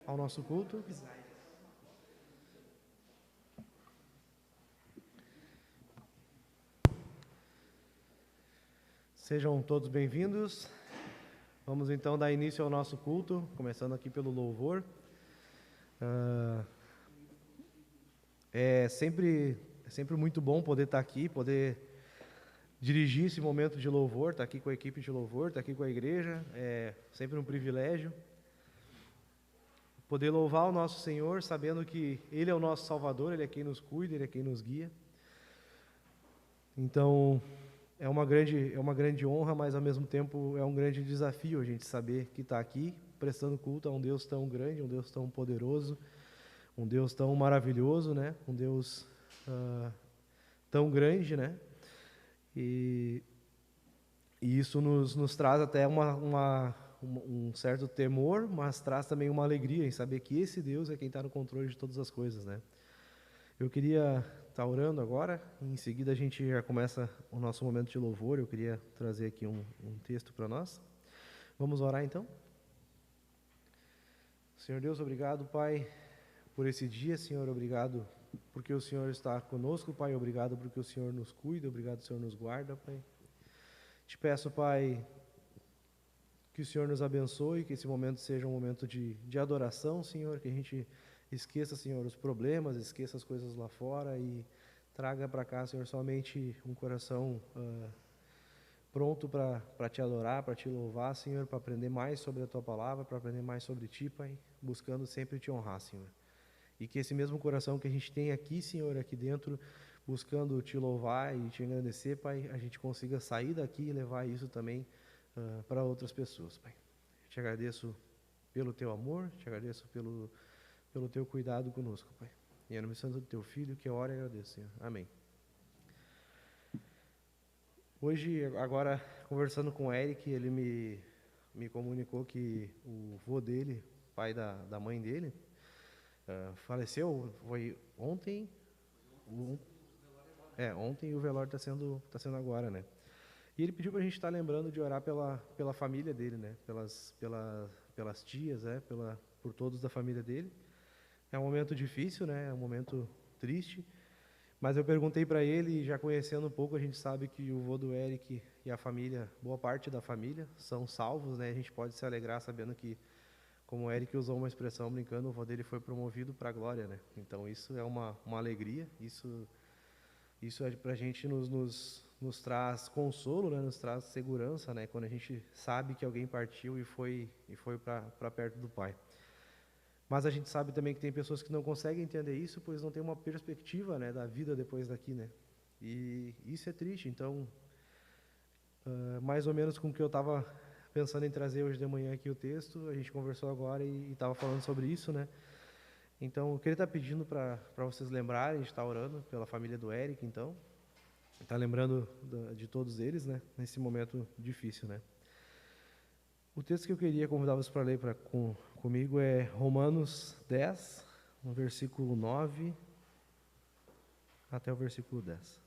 ao nosso culto. Sejam todos bem-vindos. Vamos então dar início ao nosso culto, começando aqui pelo louvor. É sempre muito bom poder estar aqui, poder dirigir esse momento de louvor, estar aqui com a equipe de louvor, estar aqui com a igreja. É sempre um privilégio poder louvar o nosso Senhor, sabendo que Ele é o nosso Salvador, Ele é quem nos cuida, Ele é quem nos guia. Então, é uma grande honra, mas ao mesmo tempo é um grande desafio a gente saber que está aqui prestando culto a um Deus tão grande, um Deus tão poderoso, um Deus tão maravilhoso, né? Um Deus tão grande, né? E isso nos traz até um certo temor, mas traz também uma alegria em saber que esse Deus é quem está no controle de todas as coisas, né? Eu queria estar orando agora, e em seguida a gente já começa o nosso momento de louvor. Eu queria trazer aqui um texto para nós. Vamos orar então? Senhor Deus, obrigado, Pai, por esse dia, Senhor, obrigado porque o Senhor está conosco, Pai, obrigado porque o Senhor nos cuida, obrigado, Senhor, nos guarda, Pai. Te peço, Pai, que o Senhor nos abençoe, que esse momento seja um momento de adoração, Senhor, que a gente esqueça, Senhor, os problemas, esqueça as coisas lá fora e traga para cá, Senhor, somente um coração pronto para Te adorar, para Te louvar, Senhor, para aprender mais sobre a Tua palavra, para aprender mais sobre Ti, Pai, buscando sempre Te honrar, Senhor. E que esse mesmo coração que a gente tem aqui, Senhor, aqui dentro, buscando Te louvar e Te agradecer, Pai, a gente consiga sair daqui e levar isso também para outras pessoas, Pai. Te agradeço pelo Teu amor, Te agradeço pelo Teu cuidado conosco, Pai. E é no nome santo do Teu Filho que eu oro e agradeço, Senhor. Amém. Hoje, agora, conversando com o Eric, ele me comunicou que o vô dele, pai da mãe dele, faleceu, foi ontem. Ontem, e o velório está sendo agora, né? E ele pediu para a gente estar lembrando de orar pela família dele, né? Pelas tias, por todos da família dele. É um momento difícil, né? É um momento triste. Mas eu perguntei para ele, já conhecendo um pouco, a gente sabe que o vô do Eric e a família, boa parte da família, são salvos, né? A gente pode se alegrar sabendo que, como o Eric usou uma expressão brincando, o vô dele foi promovido para a glória, né? Então isso é uma alegria, isso para a gente nos traz consolo, né? Nos traz segurança, né? Quando a gente sabe que alguém partiu e foi para perto do Pai. Mas a gente sabe também que tem pessoas que não conseguem entender isso, pois não tem uma perspectiva, né, da vida depois daqui, né? E isso é triste. Então, mais ou menos com o que eu estava pensando em trazer hoje de manhã aqui o texto, a gente conversou agora e estava falando sobre isso, né? Então, eu queria estar pedindo para vocês lembrarem, a gente está orando pela família do Eric, então. Está lembrando de todos eles, né? Nesse momento difícil, né? O texto que eu queria convidar vocês para ler comigo é Romanos 10, no versículo 9 até o versículo 10.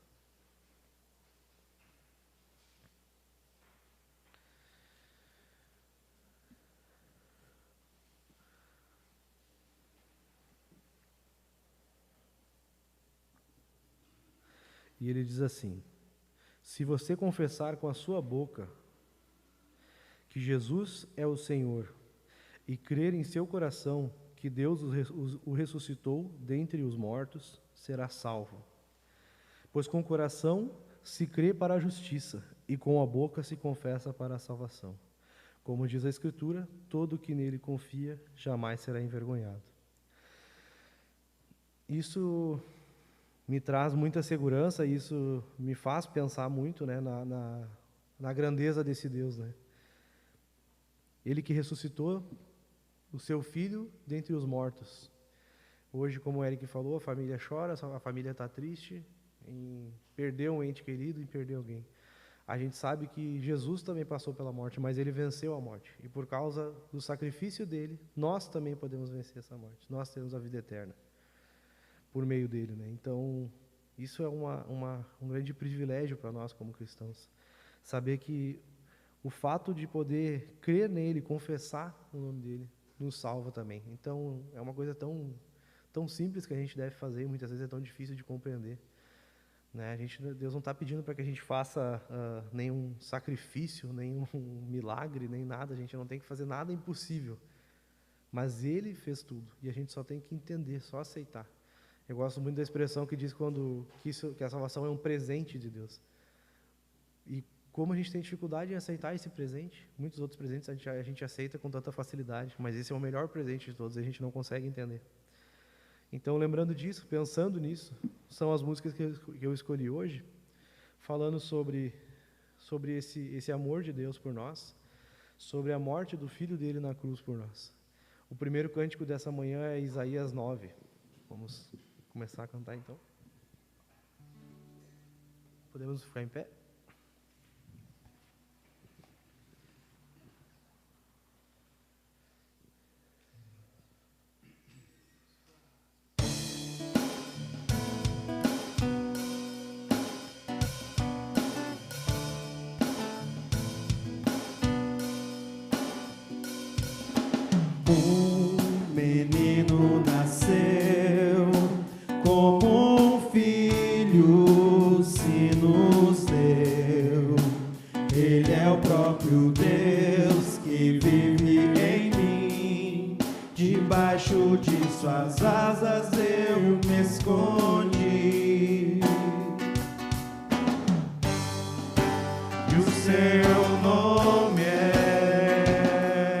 E ele diz assim: se você confessar com a sua boca que Jesus é o Senhor e crer em seu coração que Deus o ressuscitou dentre os mortos, será salvo. Pois com o coração se crê para a justiça e com a boca se confessa para a salvação. Como diz a Escritura, todo que nele confia jamais será envergonhado. Isso me traz muita segurança, isso me faz pensar muito, né, na grandeza desse Deus, né? Ele que ressuscitou o seu filho dentre os mortos. Hoje, como o Eric falou, a família chora, a família está triste em perder um ente querido, em perder alguém. A gente sabe que Jesus também passou pela morte, mas ele venceu a morte. E por causa do sacrifício dele, nós também podemos vencer essa morte. Nós temos a vida eterna por meio dele, né? Então, isso é um grande privilégio para nós como cristãos. Saber que o fato de poder crer nele, confessar o nome dele, nos salva também. Então, é uma coisa tão simples que a gente deve fazer e muitas vezes é tão difícil de compreender. Né? Deus não está pedindo para que a gente faça nenhum sacrifício, nenhum milagre, nem nada. A gente não tem que fazer nada impossível. Mas Ele fez tudo e a gente só tem que entender, só aceitar. Eu gosto muito da expressão que diz que a salvação é um presente de Deus. E como a gente tem dificuldade em aceitar esse presente, muitos outros presentes a gente aceita com tanta facilidade, mas esse é o melhor presente de todos e a gente não consegue entender. Então, lembrando disso, pensando nisso, são as músicas que eu escolhi hoje, falando sobre esse amor de Deus por nós, sobre a morte do Filho dele na cruz por nós. O primeiro cântico dessa manhã é Isaías 9. Vamos começar a cantar, então. Podemos ficar em pé? Um menino nasceu, como um filho se nos deu. Ele é o próprio Deus que vive em mim. Debaixo de suas asas eu me escondi. E o seu nome é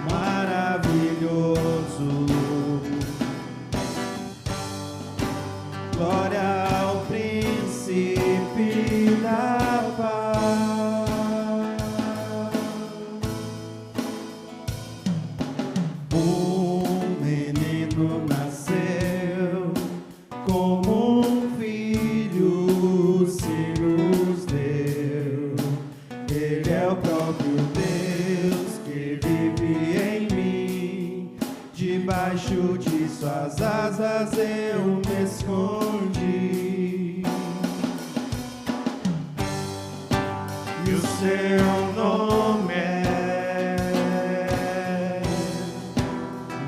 maravilhoso. Glória ao príncipe da paz. Um menino nasceu, como um filho se nos deu. Ele é o próprio Deus que vive em mim. Debaixo de suas asas eu me escondi. E o seu nome é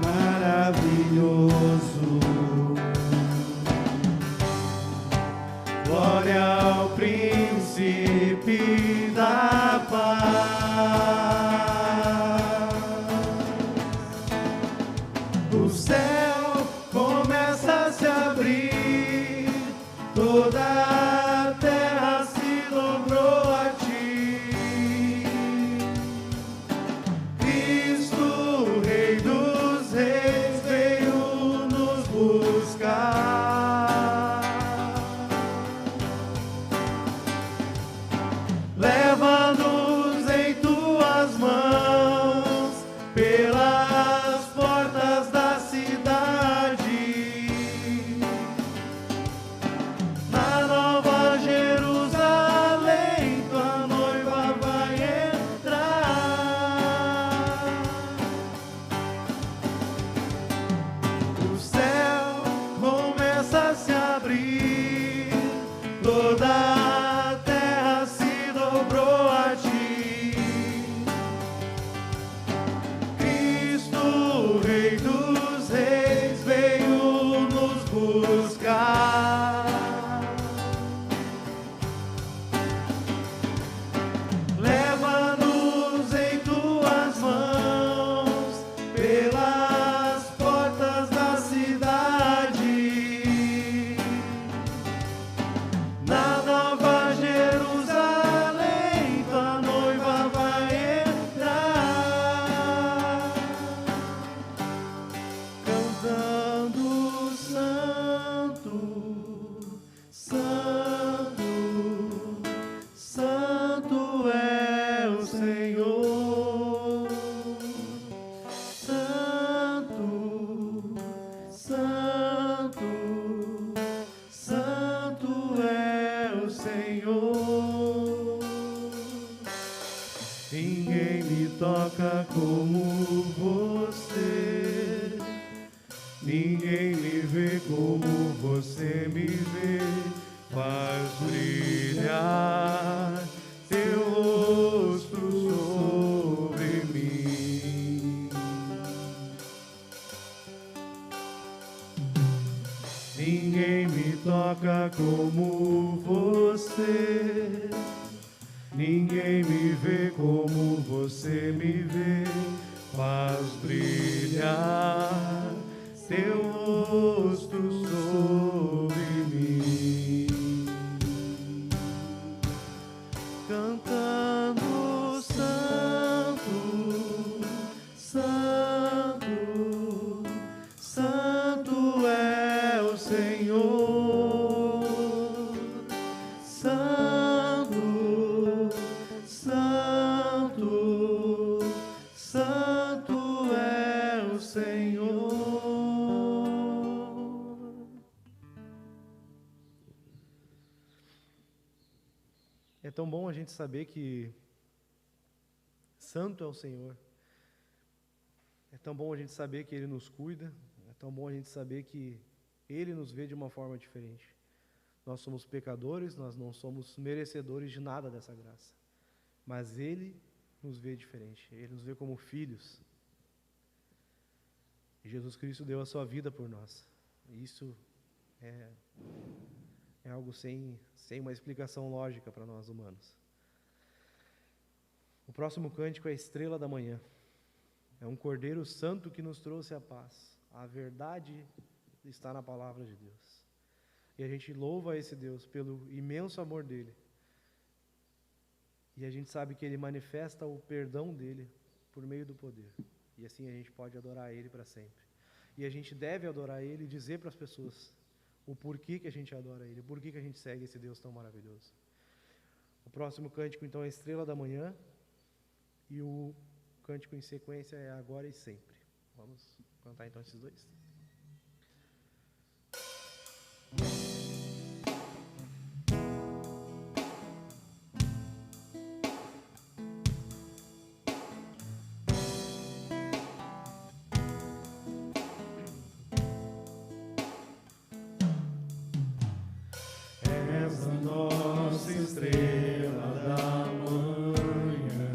maravilhoso. Glória ao príncipe da paz. O céu começa a se abrir, toda a terra se dobrou a ti. Cristo, Rei dos Reis, veio nos buscar. Leva-nos em tuas mãos pelas portas da cidade. Na Nova Jerusalém tua noiva vai entrar. O céu começa a se abrir, toda a terra se dobrou a ti. Cristo, Rei dos Reis, veio nos buscar. Leva-nos em tuas mãos pelas portas da cidade. Na Nova Jerusalém tua noiva vai entrar, cantando santo, santo, santo é o Senhor. Santo, santo, santo é o Senhor. Ninguém me toca como você, ninguém me vê como você me vê. Faz brilhar teu rosto sobre mim. você. Ninguém me vê como você me vê. Faz brilhar teu rosto sobre mim, cantando santo, santo, santo é o Senhor, santo, santo, santo é o Senhor. É tão bom a gente saber que santo é o Senhor. É tão bom a gente saber que Ele nos cuida. É tão bom a gente saber que Ele nos vê de uma forma diferente. Nós somos pecadores, nós não somos merecedores de nada dessa graça. Mas Ele nos vê diferente. Ele nos vê como filhos. E Jesus Cristo deu a sua vida por nós. E isso é algo sem uma explicação lógica para nós humanos. O próximo cântico é a Estrela da Manhã. É um Cordeiro Santo que nos trouxe a paz. A verdade está na palavra de Deus. E a gente louva esse Deus pelo imenso amor dele. E a gente sabe que ele manifesta o perdão dele por meio do poder. E assim a gente pode adorar ele para sempre. E a gente deve adorar ele e dizer para as pessoas o porquê que a gente adora ele, o porquê que a gente segue esse Deus tão maravilhoso. O próximo cântico, então, é a Estrela da Manhã. E o cântico em sequência é Agora e Sempre. Vamos cantar então esses dois? És a nossa estrela da manhã,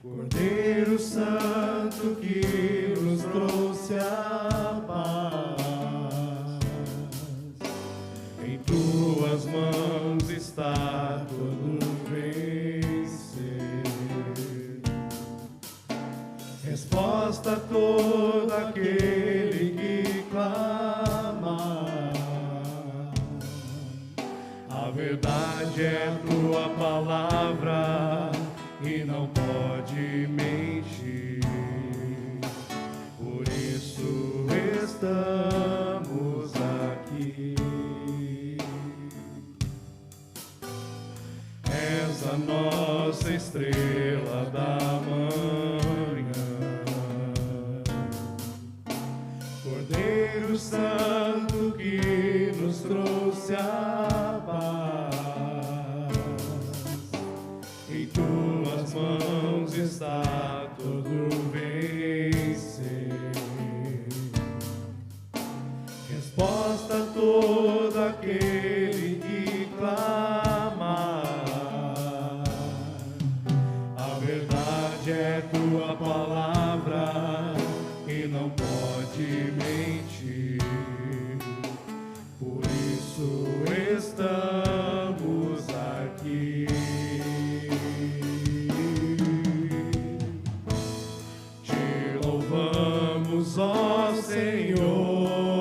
Cordeiro Santo que nos trouxe a paz. Em tuas mãos está todo vencer. Resposta a todo aquele que clama. A verdade é a tua palavra e não pode mentir. Por isso estamos aqui. És a nossa estrela da manhã, Cordeiro Santo que nos trouxe a paz. Em tuas mãos está todo vencer. Resposta a todo aquele que clama. A verdade é tua palavra e não pode mentir. Por isso estamos aqui. Te louvamos, ó Senhor,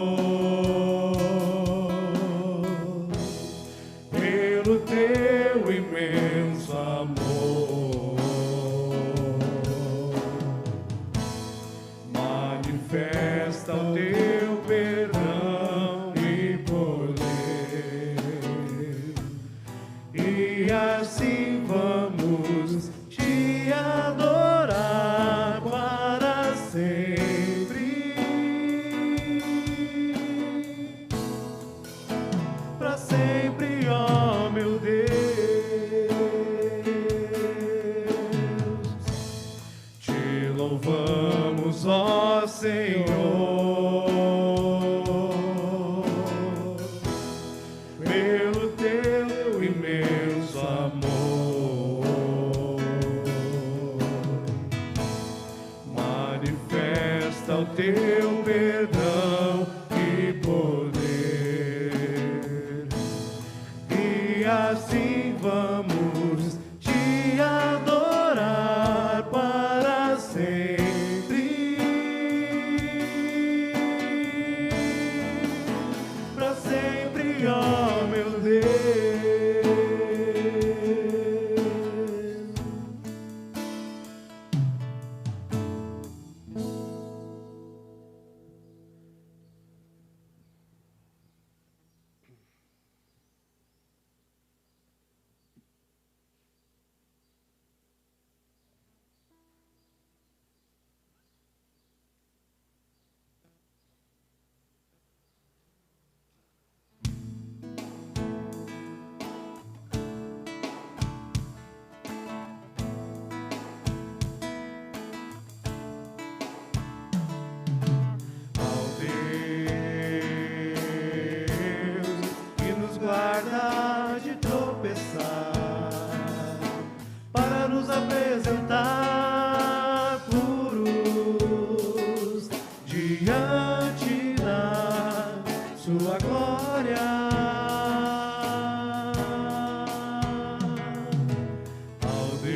pelo teu imenso amor. Manifesta o teu perdão e poder. assim vamos te adorar para sempre. Para sempre, ó meu Deus. Guarda de tropeçar, para nos apresentar puros diante da sua glória. Ao Deus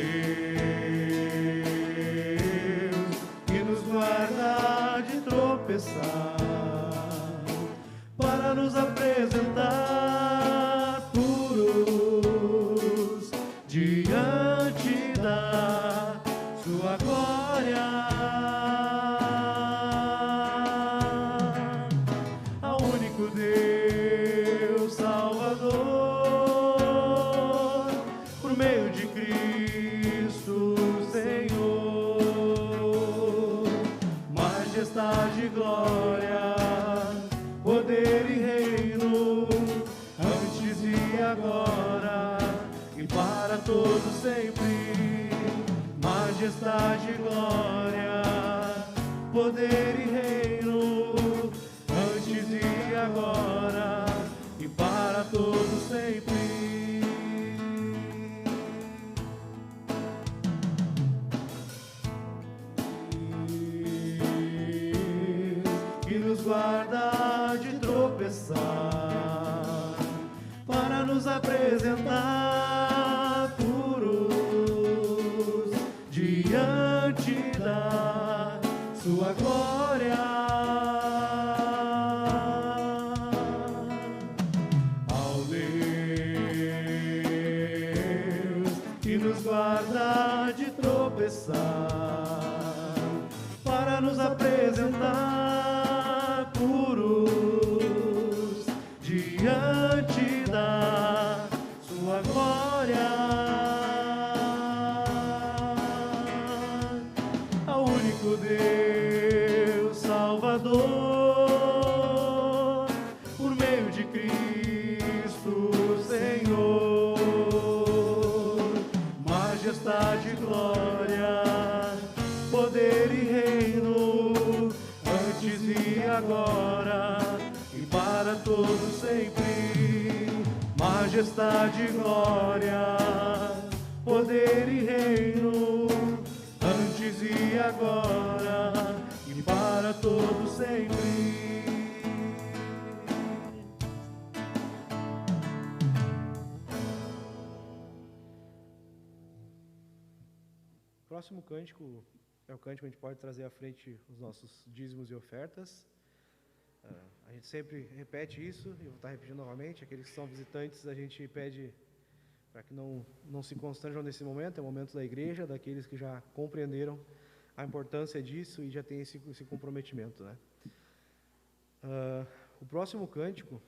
que nos guarda de tropeçar, para nos apresentar diante da sua glória, ao único Deus Salvador, por meio de Cristo Senhor, majestade e glória, poder e reino, antes e agora, e para todos sempre. Majestade e glória, poder e reino, antes e agora, e para todos sempre. Que nos guarda de tropeçar, para nos apresentar puros diante da sua glória. Ao Deus que nos guarda de tropeçar, para nos apresentar puros diante da sua glória, ao único Deus Salvador, por meio de Cristo Senhor, majestade e glória, poder e reino, antes e agora, e para todos sempre. Majestade e glória, poder e reino, antes e agora, e para todos sempre. O próximo cântico é o cântico que a gente pode trazer à frente os nossos dízimos e ofertas. A gente sempre repete isso, e eu vou estar repetindo novamente. Aqueles que são visitantes, a gente pede para que não se constranjam nesse momento, é o momento da igreja, daqueles que já compreenderam a importância disso e já têm esse comprometimento, né? O próximo cântico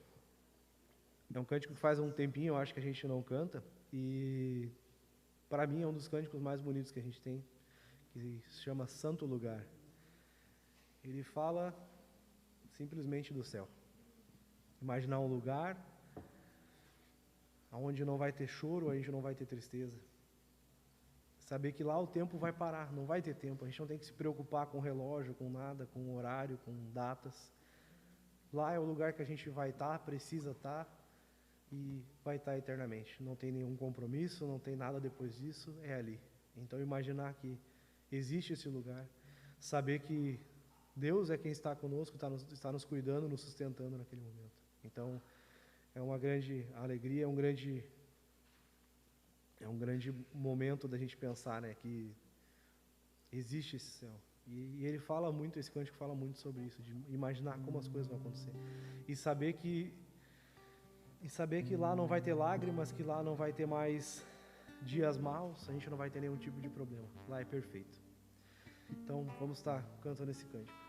é um cântico que faz um tempinho, eu acho que a gente não canta, e para mim é um dos cânticos mais bonitos que a gente tem, que se chama Santo Lugar. Ele fala simplesmente do céu. Imaginar um lugar onde não vai ter choro, onde não vai ter tristeza. Saber que lá o tempo vai parar, não vai ter tempo. A gente não tem que se preocupar com relógio, com nada, com horário, com datas. Lá é o lugar que a gente vai estar, precisa estar, e vai estar eternamente. Não tem nenhum compromisso, não tem nada depois disso, é ali. Então imaginar que existe esse lugar, saber que Deus é quem está conosco, está nos cuidando, nos sustentando naquele momento. Então, é uma grande alegria, é um grande é um grande momento da gente pensar, né, que existe esse céu. E ele fala muito, esse cântico fala muito sobre isso, de imaginar como as coisas vão acontecer. E saber que lá não vai ter lágrimas, que lá não vai ter mais dias maus, a gente não vai ter nenhum tipo de problema. Lá é perfeito. Então, vamos estar cantando esse cântico.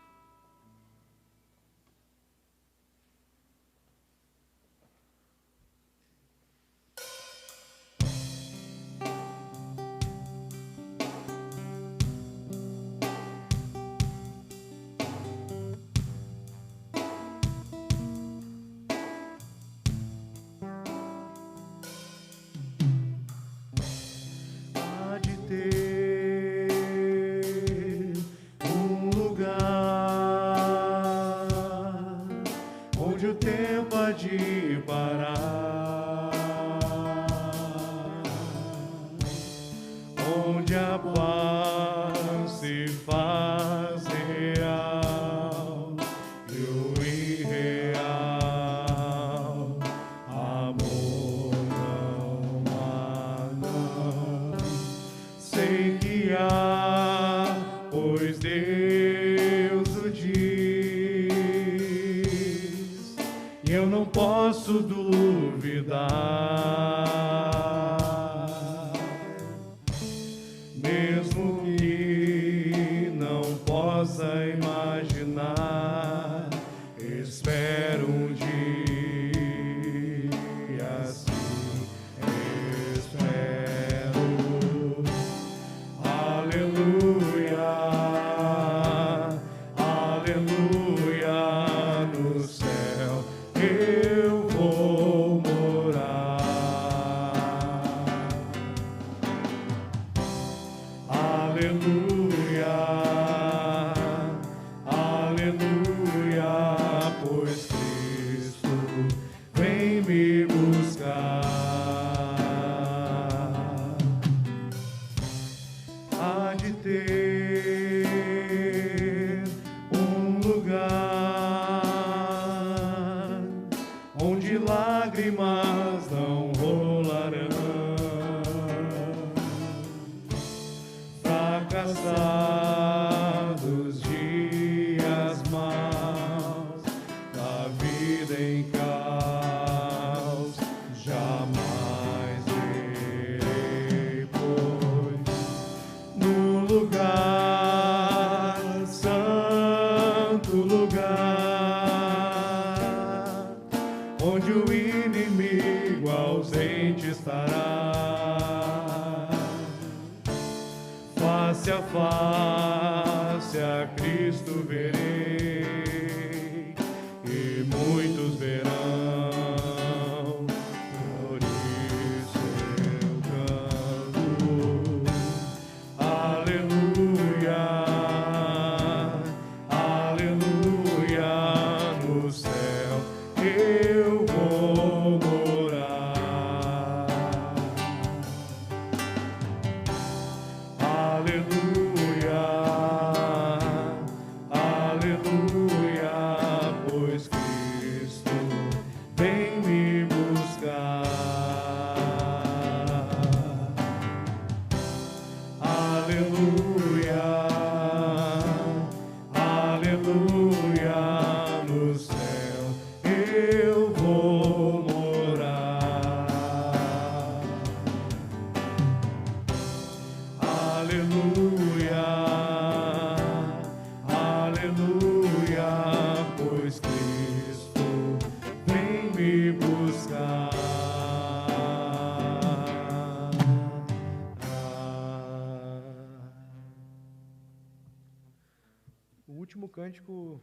Cântico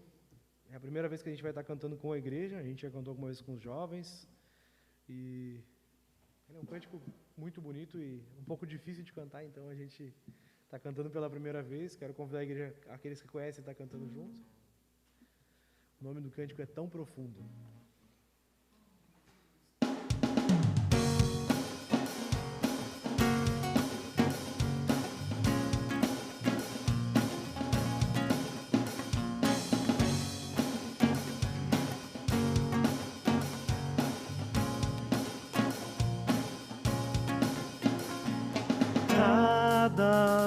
é a primeira vez que a gente vai estar cantando com a igreja. A gente já cantou alguma vez com os jovens e é um cântico muito bonito e um pouco difícil de cantar, então a gente está cantando pela primeira vez. Quero convidar a igreja, aqueles que conhecem, a estar cantando junto. O nome do cântico é Tão Profundo.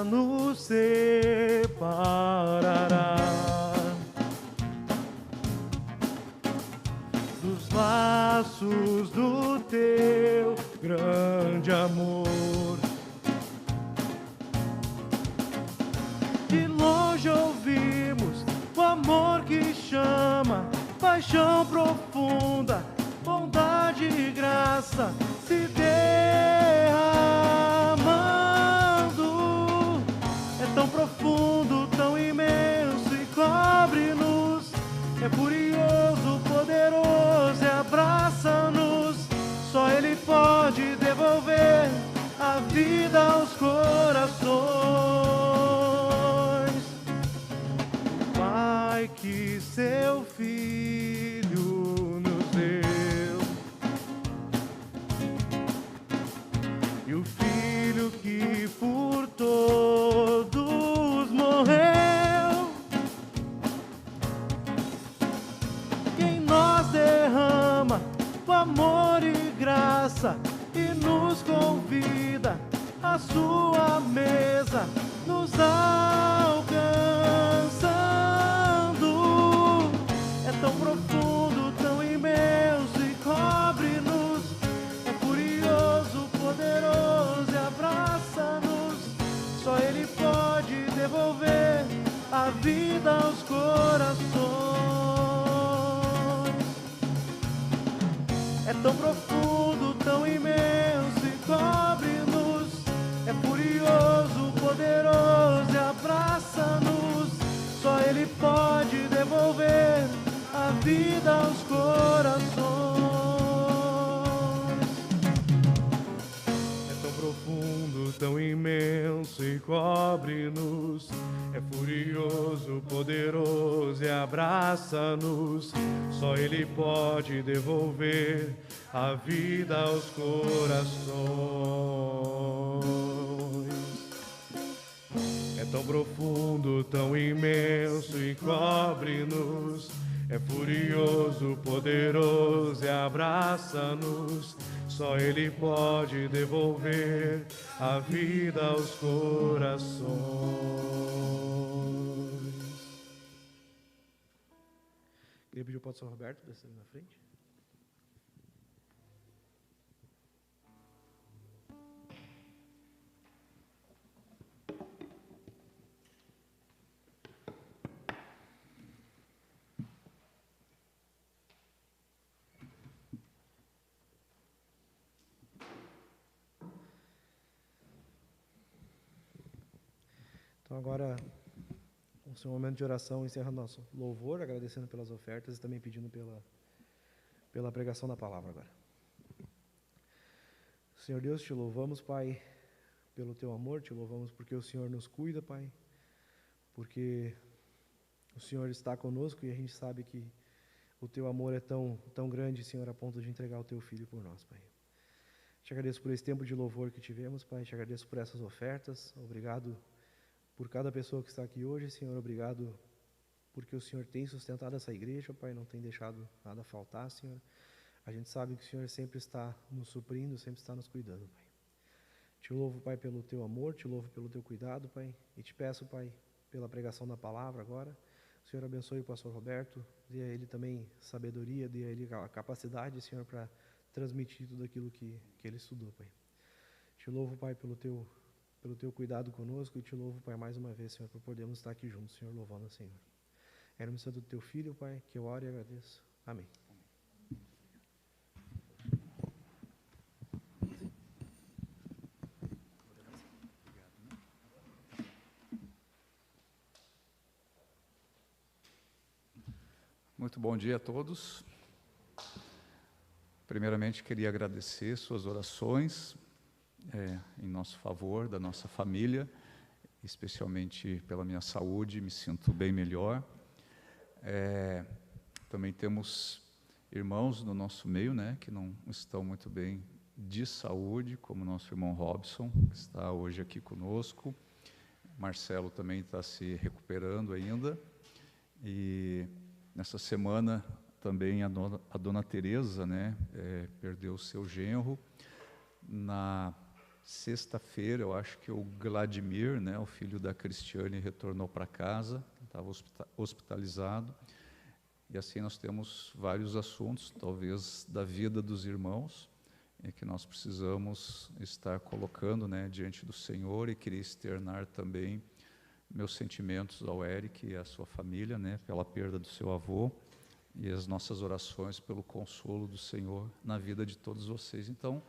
nos separará dos laços do teu grande amor. De longe ouvimos o amor que chama, paixão profunda, bondade e graça se derramando. É tão profundo, tão imenso e cobre-nos. É furioso, poderoso e abraça-nos. Só Ele pode devolver a vida aos corações. O Pai que seu Filho nos deu, e o Filho que por todos morreu, que em nós derrama o amor e graça e nos convida à sua mesa, nos alcançando. É tão profundo, tão imenso e cobre-nos. É furioso, poderoso e abraça-nos. Só Ele pode devolver a vida aos corações. É tão profundo, tão imenso e cobre-nos. É furioso, poderoso e abraça-nos. Só Ele pode devolver a vida aos corações. É tão profundo, tão imenso e cobre-nos. É furioso, poderoso e abraça-nos. Só Ele pode devolver a vida aos corações. É tão profundo, tão imenso e cobre-nos. É furioso, poderoso e abraça-nos. Só Ele pode devolver a vida aos corações. Queria pedir o pastor Roberto descer ali na frente. Então agora, o seu momento de oração encerra nosso louvor, agradecendo pelas ofertas e também pedindo pela pregação da palavra agora. Senhor Deus, te louvamos, Pai, pelo teu amor, te louvamos porque o Senhor nos cuida, Pai, porque o Senhor está conosco e a gente sabe que o teu amor é tão grande, Senhor, a ponto de entregar o teu Filho por nós, Pai. Te agradeço por esse tempo de louvor que tivemos, Pai, te agradeço por essas ofertas, obrigado por cada pessoa que está aqui hoje, Senhor, obrigado porque o Senhor tem sustentado essa igreja, Pai, não tem deixado nada faltar, Senhor. A gente sabe que o Senhor sempre está nos suprindo, sempre está nos cuidando, Pai. Te louvo, Pai, pelo teu amor, te louvo pelo teu cuidado, Pai, e te peço, Pai, pela pregação da palavra agora. O Senhor abençoe o pastor Roberto, dê a ele também sabedoria, dê a ele a capacidade, Senhor, para transmitir tudo aquilo que ele estudou, Pai. Te louvo, Pai, pelo teu cuidado conosco, e te louvo, Pai, mais uma vez, Senhor, por podermos estar aqui juntos, Senhor, louvando o Senhor. É no nome do teu Filho, Pai, que eu oro e agradeço. Amém. Muito bom dia a todos. Primeiramente, queria agradecer suas orações em nosso favor, da nossa família, especialmente pela minha saúde, me sinto bem melhor. Também temos irmãos no nosso meio, né, que não estão muito bem de saúde, como nosso irmão Robson, que está hoje aqui conosco. Marcelo também está se recuperando ainda. E nessa semana também a dona Tereza, né, perdeu o seu genro na sexta-feira, eu acho que o Vladimir, né, o filho da Cristiane, retornou para casa, estava hospitalizado. E assim nós temos vários assuntos, talvez da vida dos irmãos, que nós precisamos estar colocando, né, diante do Senhor. E queria externar também meus sentimentos ao Eric e à sua família, né, pela perda do seu avô, e as nossas orações pelo consolo do Senhor na vida de todos vocês. Então,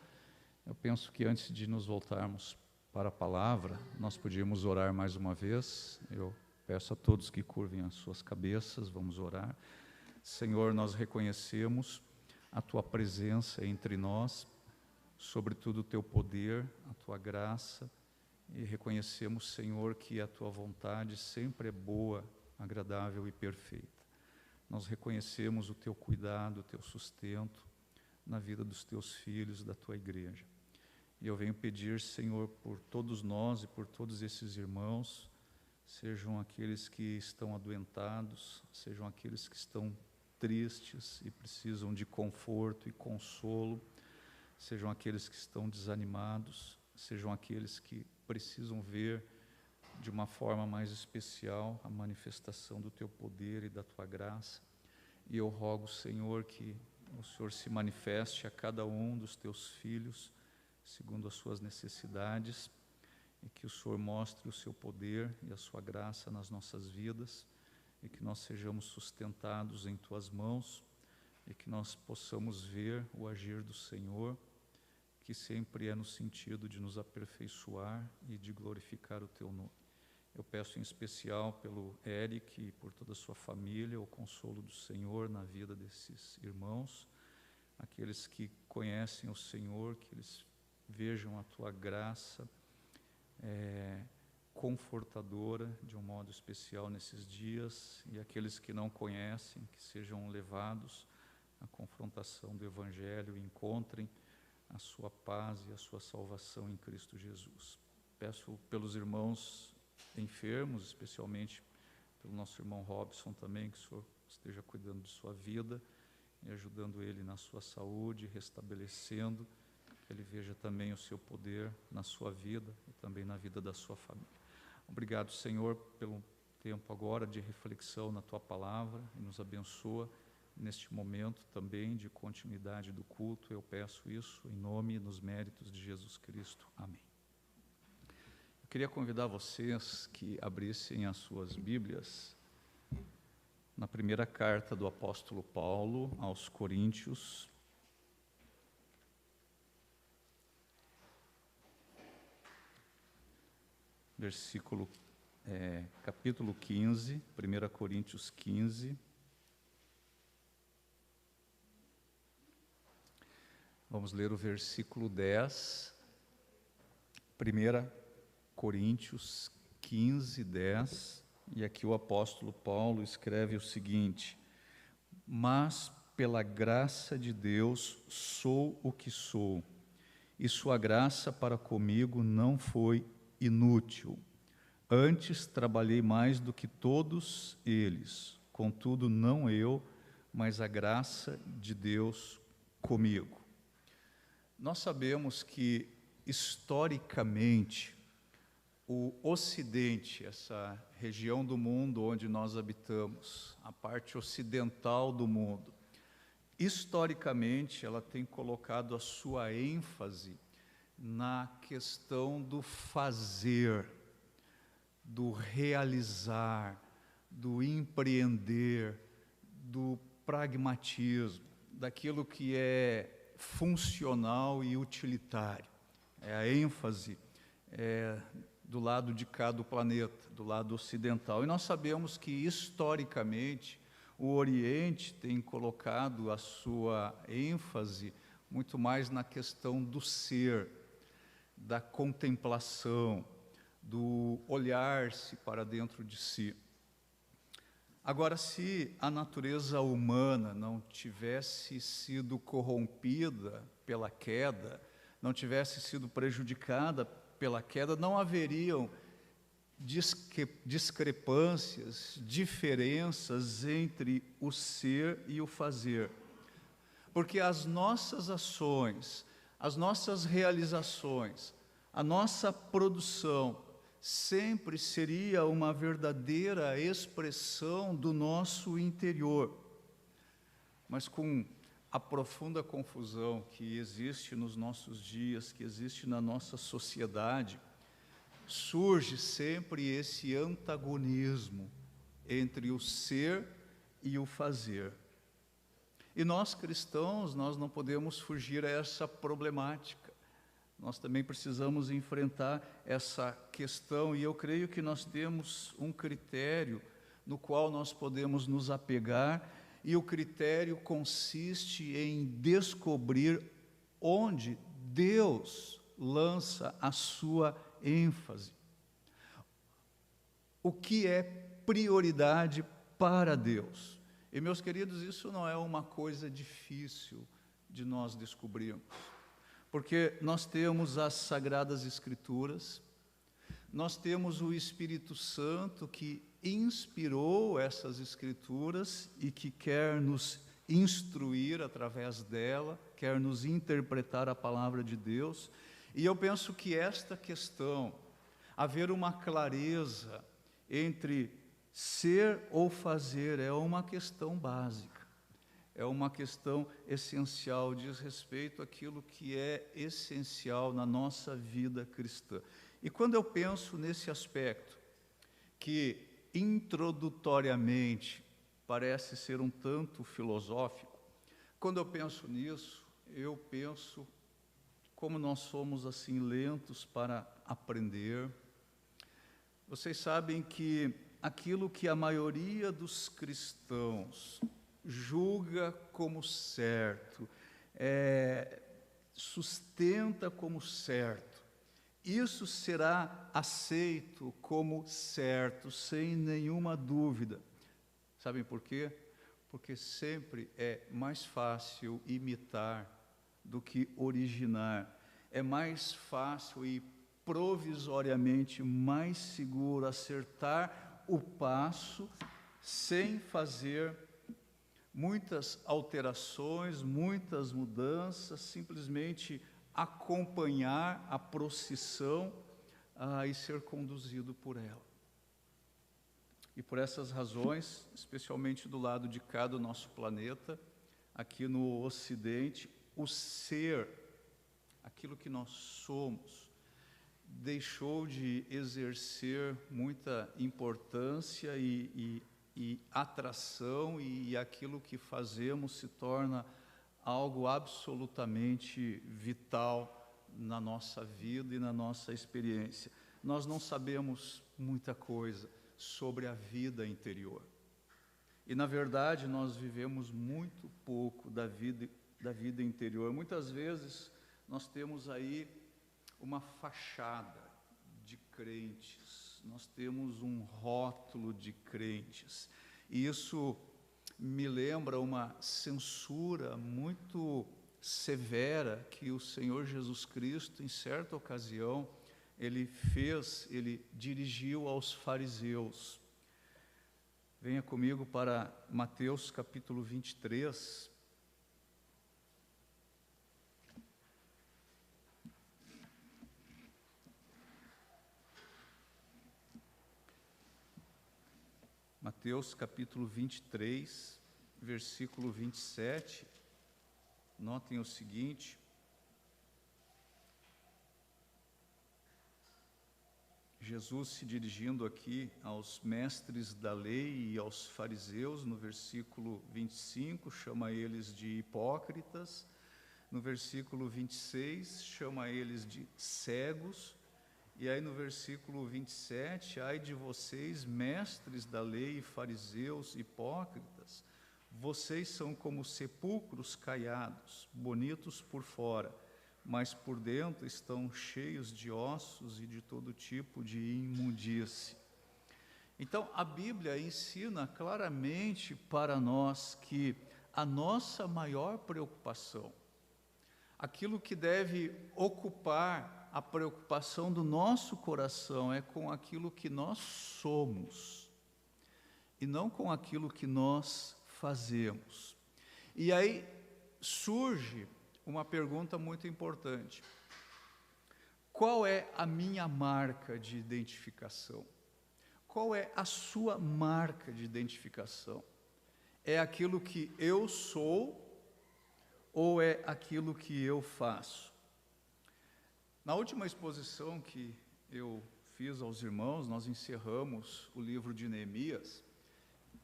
eu penso que antes de nos voltarmos para a palavra, nós podíamos orar mais uma vez. Eu peço a todos que curvem as suas cabeças, vamos orar. Senhor, nós reconhecemos a Tua presença entre nós, sobretudo o Teu poder, a Tua graça, e reconhecemos, Senhor, que a Tua vontade sempre é boa, agradável e perfeita. Nós reconhecemos o Teu cuidado, o Teu sustento na vida dos Teus filhos, da Tua igreja. E eu venho pedir, Senhor, por todos nós e por todos esses irmãos, sejam aqueles que estão adoentados, sejam aqueles que estão tristes e precisam de conforto e consolo, sejam aqueles que estão desanimados, sejam aqueles que precisam ver de uma forma mais especial a manifestação do Teu poder e da Tua graça. E eu rogo, Senhor, que o Senhor se manifeste a cada um dos Teus filhos, segundo as suas necessidades, e que o Senhor mostre o Seu poder e a Sua graça nas nossas vidas, e que nós sejamos sustentados em Tuas mãos, e que nós possamos ver o agir do Senhor, que sempre é no sentido de nos aperfeiçoar e de glorificar o Teu nome. Eu peço em especial pelo Eric e por toda a sua família, o consolo do Senhor na vida desses irmãos, aqueles que conhecem o Senhor, que eles vejam a Tua graça confortadora de um modo especial nesses dias, e aqueles que não conhecem, que sejam levados à confrontação do Evangelho e encontrem a sua paz e a sua salvação em Cristo Jesus. Peço pelos irmãos enfermos, especialmente pelo nosso irmão Robson também, que o Senhor esteja cuidando de sua vida e ajudando ele na sua saúde, restabelecendo, que ele veja também o Seu poder na sua vida e também na vida da sua família. Obrigado, Senhor, pelo tempo agora de reflexão na Tua palavra, e nos abençoa neste momento também de continuidade do culto. Eu peço isso em nome e nos méritos de Jesus Cristo. Amém. Eu queria convidar vocês que abrissem as suas Bíblias na primeira carta do apóstolo Paulo aos Coríntios, capítulo 15, 1 Coríntios 15. Vamos ler o versículo 10, 1 Coríntios 15, 10, e aqui o apóstolo Paulo escreve o seguinte: mas pela graça de Deus sou o que sou, e sua graça para comigo não foi inútil. Antes trabalhei mais do que todos eles, contudo não eu, mas a graça de Deus comigo. Nós sabemos que, historicamente, o Ocidente, essa região do mundo onde nós habitamos, a parte ocidental do mundo, historicamente ela tem colocado a sua ênfase na questão do fazer, do realizar, do empreender, do pragmatismo, daquilo que é funcional e utilitário. A ênfase do lado de cá do planeta, do lado ocidental. E nós sabemos que, historicamente, o Oriente tem colocado a sua ênfase muito mais na questão do ser, da contemplação, do olhar-se para dentro de si. Agora, se a natureza humana não tivesse sido corrompida pela queda, não tivesse sido prejudicada pela queda, não haveriam discrepâncias, diferenças entre o ser e o fazer. Porque as nossas ações, as nossas realizações, a nossa produção sempre seria uma verdadeira expressão do nosso interior. Mas com a profunda confusão que existe nos nossos dias, que existe na nossa sociedade, surge sempre esse antagonismo entre o ser e o fazer. E nós cristãos, nós não podemos fugir a essa problemática. Nós também precisamos enfrentar essa questão, e eu creio que nós temos um critério no qual nós podemos nos apegar, e o critério consiste em descobrir onde Deus lança a sua ênfase. O que é prioridade para Deus? E, meus queridos, isso não é uma coisa difícil de nós descobrirmos, porque nós temos as Sagradas Escrituras, nós temos o Espírito Santo que inspirou essas Escrituras e que quer nos instruir através dela, quer nos interpretar a palavra de Deus. E eu penso que esta questão, haver uma clareza entre ser ou fazer, é uma questão básica, é uma questão essencial, diz respeito àquilo que é essencial na nossa vida cristã. E quando eu penso nesse aspecto, que introdutoriamente parece ser um tanto filosófico, quando eu penso nisso, eu penso como nós somos assim lentos para aprender. Vocês sabem que aquilo que a maioria dos cristãos julga como certo, sustenta como certo, isso será aceito como certo, sem nenhuma dúvida. Sabem por quê? Porque sempre é mais fácil imitar do que originar. É mais fácil e provisoriamente mais seguro acertar o passo sem fazer muitas alterações, muitas mudanças, simplesmente acompanhar a procissão e ser conduzido por ela. E por essas razões, especialmente do lado de cá do nosso planeta, aqui no Ocidente, o ser, aquilo que nós somos, deixou de exercer muita importância e atração, e aquilo que fazemos se torna algo absolutamente vital na nossa vida e na nossa experiência. Nós não sabemos muita coisa sobre a vida interior. E, na verdade, nós vivemos muito pouco da vida interior. Muitas vezes nós temos aí uma fachada de crentes, nós temos um rótulo de crentes, e isso me lembra uma censura muito severa que o Senhor Jesus Cristo, em certa ocasião, ele dirigiu aos fariseus. Venha comigo para Mateus capítulo 23. Mateus capítulo 23, versículo 27, notem o seguinte: Jesus se dirigindo aqui aos mestres da lei e aos fariseus, no versículo 25, chama eles de hipócritas, no versículo 26, chama eles de cegos, e aí no versículo 27, ai de vocês, mestres da lei e fariseus hipócritas, vocês são como sepulcros caiados, bonitos por fora, mas por dentro estão cheios de ossos e de todo tipo de imundície. Então, a Bíblia ensina claramente para nós que a nossa maior preocupação, aquilo que deve ocupar a preocupação do nosso coração, é com aquilo que nós somos e não com aquilo que nós fazemos. E aí surge uma pergunta muito importante: Qual é a minha marca de identificação? Qual é a sua marca de identificação? É aquilo que eu sou ou é aquilo que eu faço? Na última exposição que eu fiz aos irmãos, nós encerramos o livro de Neemias,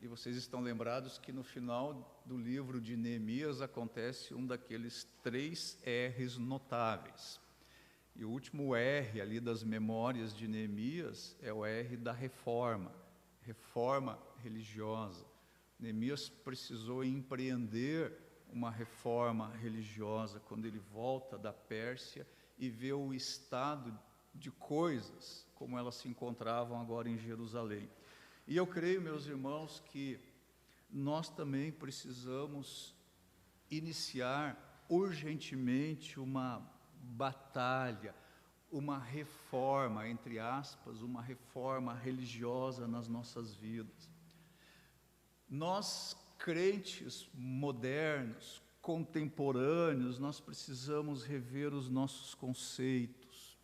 e vocês estão lembrados que no final do livro de Neemias acontece um daqueles 3 R's notáveis. E o último R ali das memórias de Neemias é o R da reforma religiosa. Neemias precisou empreender uma reforma religiosa quando ele volta da Pérsia e vê o estado de coisas como elas se encontravam agora em Jerusalém. E eu creio, meus irmãos, que nós também precisamos iniciar urgentemente uma batalha, uma reforma, entre aspas, uma reforma religiosa nas nossas vidas. Nós, crentes modernos, contemporâneos, nós precisamos rever os nossos conceitos,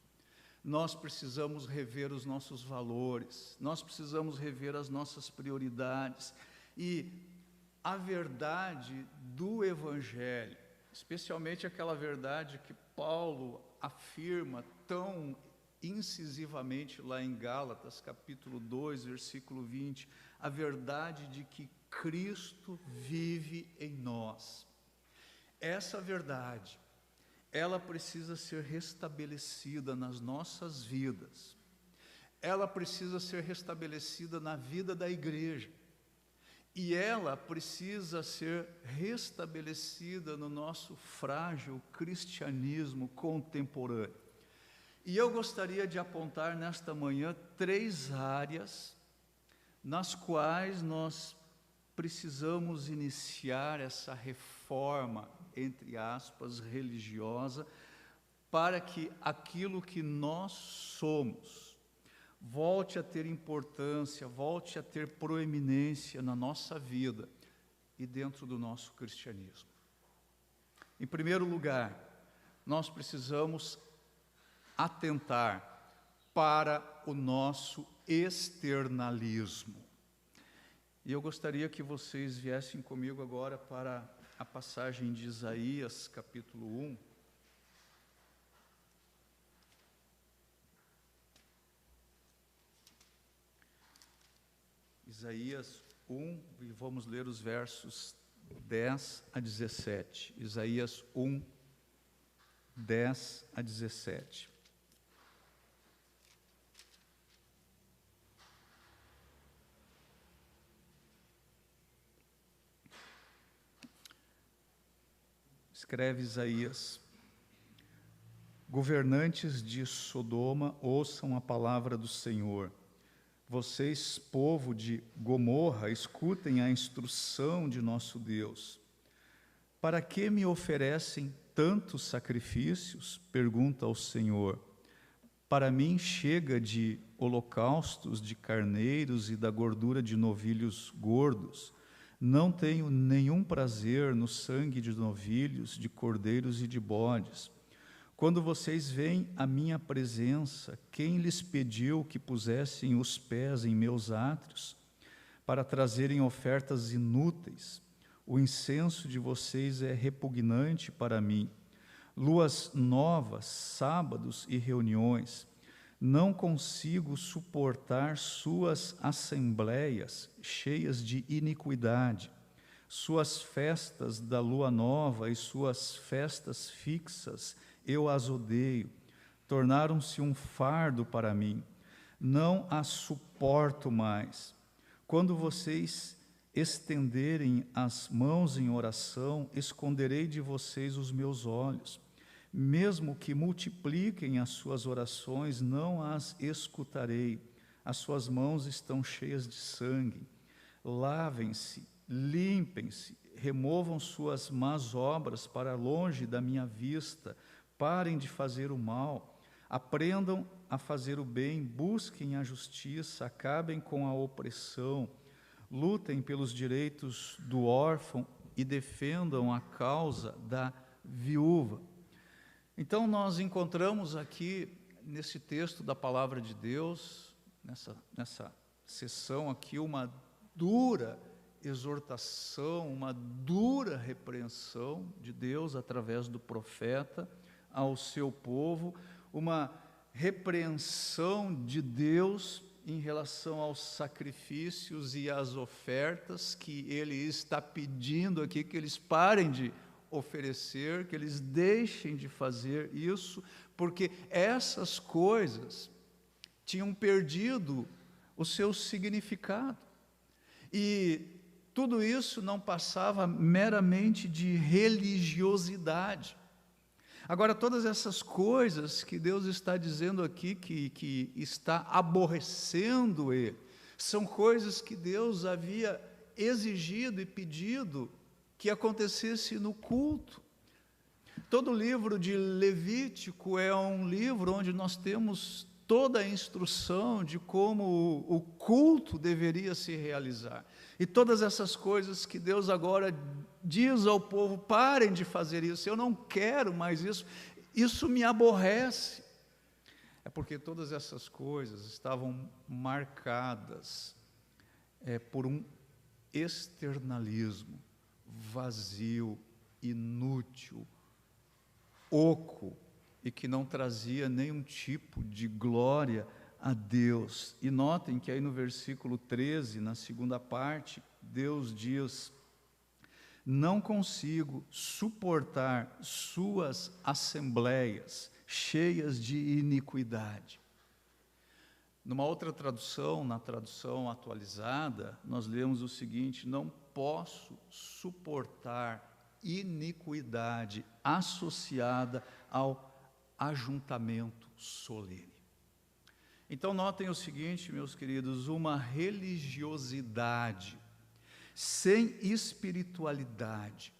nós precisamos rever os nossos valores, nós precisamos rever as nossas prioridades. E a verdade do Evangelho, especialmente aquela verdade que Paulo afirma tão incisivamente lá em Gálatas, capítulo 2, versículo 20, a verdade de que Cristo vive em nós. Essa verdade, ela precisa ser restabelecida nas nossas vidas, ela precisa ser restabelecida na vida da igreja, e ela precisa ser restabelecida no nosso frágil cristianismo contemporâneo. E eu gostaria de apontar nesta manhã 3 áreas nas quais nós precisamos iniciar essa reforma, entre aspas, religiosa, para que aquilo que nós somos volte a ter importância, volte a ter proeminência na nossa vida e dentro do nosso cristianismo. Em primeiro lugar, nós precisamos atentar para o nosso externalismo. E eu gostaria que vocês viessem comigo agora para a passagem de Isaías, capítulo 1. Isaías 1, e vamos ler os versos 10 a 17. Isaías 1, 10 a 17. Escreve Isaías: governantes de Sodoma, ouçam a palavra do Senhor. Vocês, povo de Gomorra, escutem a instrução de nosso Deus. Para que me oferecem tantos sacrifícios? Pergunta ao Senhor. Para mim chega de holocaustos de carneiros e da gordura de novilhos gordos. Não tenho nenhum prazer no sangue de novilhos, de cordeiros e de bodes. Quando vocês veem a minha presença, quem lhes pediu que pusessem os pés em meus átrios, para trazerem ofertas inúteis? O incenso de vocês é repugnante para mim. Luas novas, sábados e reuniões. Não consigo suportar suas assembleias cheias de iniquidade. Suas festas da lua nova e suas festas fixas, eu as odeio, tornaram-se um fardo para mim, não as suporto mais. Quando vocês estenderem as mãos em oração, esconderei de vocês os meus olhos. Mesmo que multipliquem as suas orações, não as escutarei. As suas mãos estão cheias de sangue. Lavem-se, limpem-se, removam suas más obras para longe da minha vista. Parem de fazer o mal, aprendam a fazer o bem, busquem a justiça, acabem com a opressão, lutem pelos direitos do órfão e defendam a causa da viúva. Então nós encontramos aqui, nesse texto da palavra de Deus, nessa sessão aqui, uma dura exortação, uma dura repreensão de Deus através do profeta ao seu povo, uma repreensão de Deus em relação aos sacrifícios e às ofertas que ele está pedindo aqui, que eles parem de oferecer, que eles deixem de fazer isso, porque essas coisas tinham perdido o seu significado. E tudo isso não passava meramente de religiosidade. Agora, todas essas coisas que Deus está dizendo aqui, que está aborrecendo ele, são coisas que Deus havia exigido e pedido que acontecesse no culto. Todo o livro de Levítico é um livro onde nós temos toda a instrução de como o culto deveria se realizar. E todas essas coisas que Deus agora diz ao povo, parem de fazer isso, eu não quero mais isso me aborrece. É porque todas essas coisas estavam marcadas por um externalismo vazio, inútil, oco, e que não trazia nenhum tipo de glória a Deus. E notem que aí no versículo 13, na segunda parte, Deus diz: não consigo suportar suas assembleias cheias de iniquidade. Numa outra tradução, na tradução atualizada, nós lemos o seguinte: não posso suportar iniquidade associada ao ajuntamento solene. Então notem o seguinte, meus queridos, uma religiosidade sem espiritualidade,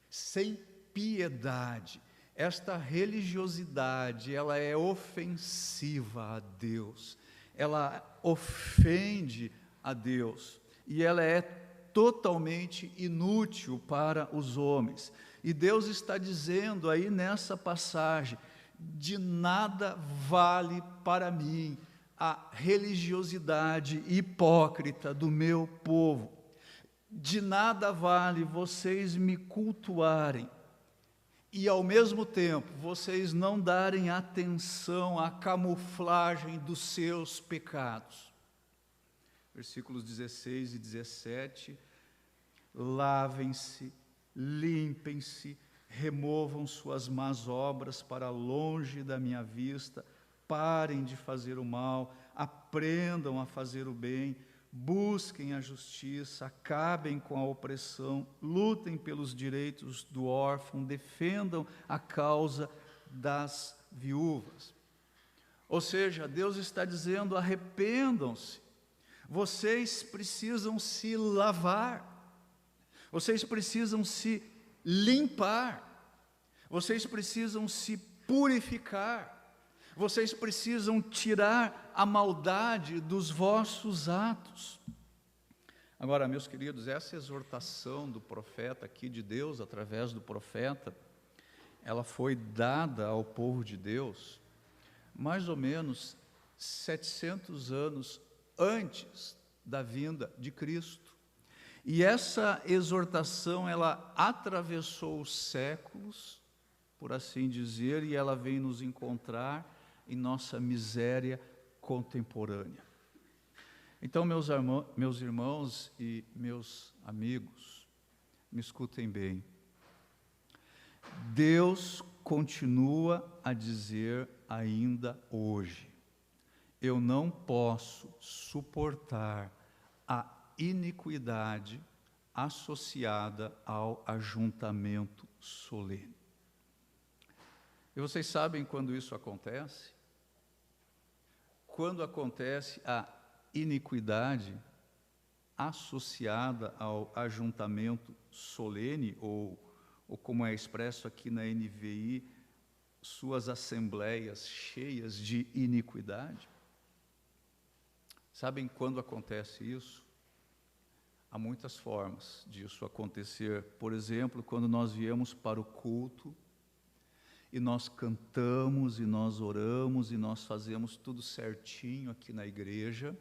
sem piedade. Esta religiosidade, ela é ofensiva a Deus, ela ofende a Deus, e ela é totalmente inútil para os homens. E Deus está dizendo aí nessa passagem: de nada vale para mim a religiosidade hipócrita do meu povo. De nada vale vocês me cultuarem e, ao mesmo tempo, vocês não darem atenção à camuflagem dos seus pecados. Versículos 16 e 17: lavem-se, limpem-se, removam suas más obras para longe da minha vista, parem de fazer o mal, aprendam a fazer o bem, busquem a justiça, acabem com a opressão, lutem pelos direitos do órfão, defendam a causa das viúvas. Ou seja, Deus está dizendo: arrependam-se, vocês precisam se lavar, vocês precisam se limpar, vocês precisam se purificar, vocês precisam tirar a maldade dos vossos atos. Agora, meus queridos, essa exortação do profeta aqui, de Deus através do profeta, ela foi dada ao povo de Deus mais ou menos 700 anos antes da vinda de Cristo. E essa exortação, ela atravessou os séculos, por assim dizer, e ela vem nos encontrar em nossa miséria contemporânea. Então, meus irmãos e meus amigos, me escutem bem. Deus continua a dizer ainda hoje: eu não posso suportar a iniquidade associada ao ajuntamento solene. E vocês sabem quando isso acontece? Quando acontece a iniquidade associada ao ajuntamento solene, ou como é expresso aqui na NVI, suas assembleias cheias de iniquidade. Sabem quando acontece isso? Há muitas formas disso acontecer. Por exemplo, quando nós viemos para o culto e nós cantamos, e nós oramos, e nós fazemos tudo certinho aqui na igreja,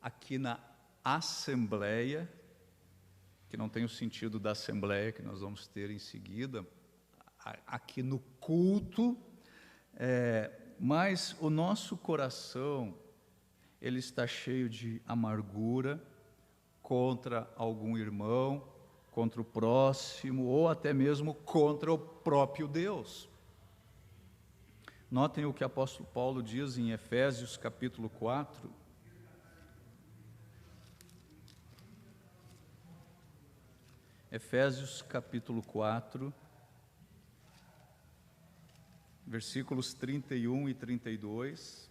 aqui na assembleia, que não tem o sentido da assembleia que nós vamos ter em seguida, aqui no culto, mas o nosso coração, ele está cheio de amargura contra algum irmão, contra o próximo, ou até mesmo contra o próprio Deus. Notem o que o apóstolo Paulo diz em Efésios capítulo 4. Efésios capítulo 4, versículos 31 e 32.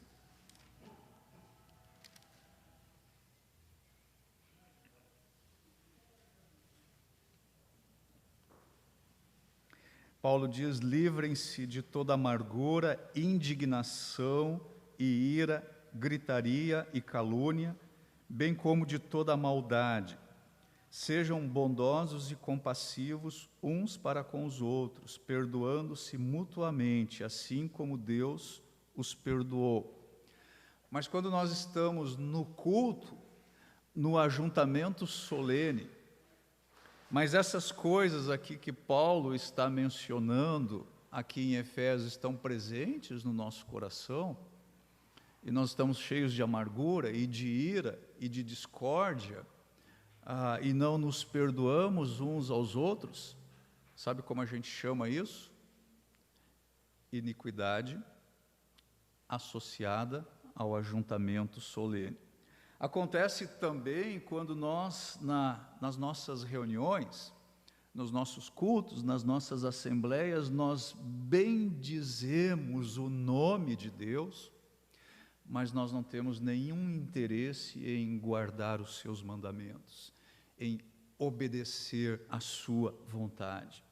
Paulo diz: livrem-se de toda amargura, indignação e ira, gritaria e calúnia, bem como de toda maldade. Sejam bondosos e compassivos uns para com os outros, perdoando-se mutuamente, assim como Deus os perdoou. Mas quando nós estamos no culto, no ajuntamento solene, mas essas coisas aqui que Paulo está mencionando, aqui em Efésios, estão presentes no nosso coração, e nós estamos cheios de amargura e de ira e de discórdia, e não nos perdoamos uns aos outros. Sabe como a gente chama isso? Iniquidade associada ao ajuntamento solene. Acontece também quando nós, nas nossas reuniões, nos nossos cultos, nas nossas assembleias, nós bendizemos o nome de Deus, mas nós não temos nenhum interesse em guardar os seus mandamentos, em obedecer à sua vontade.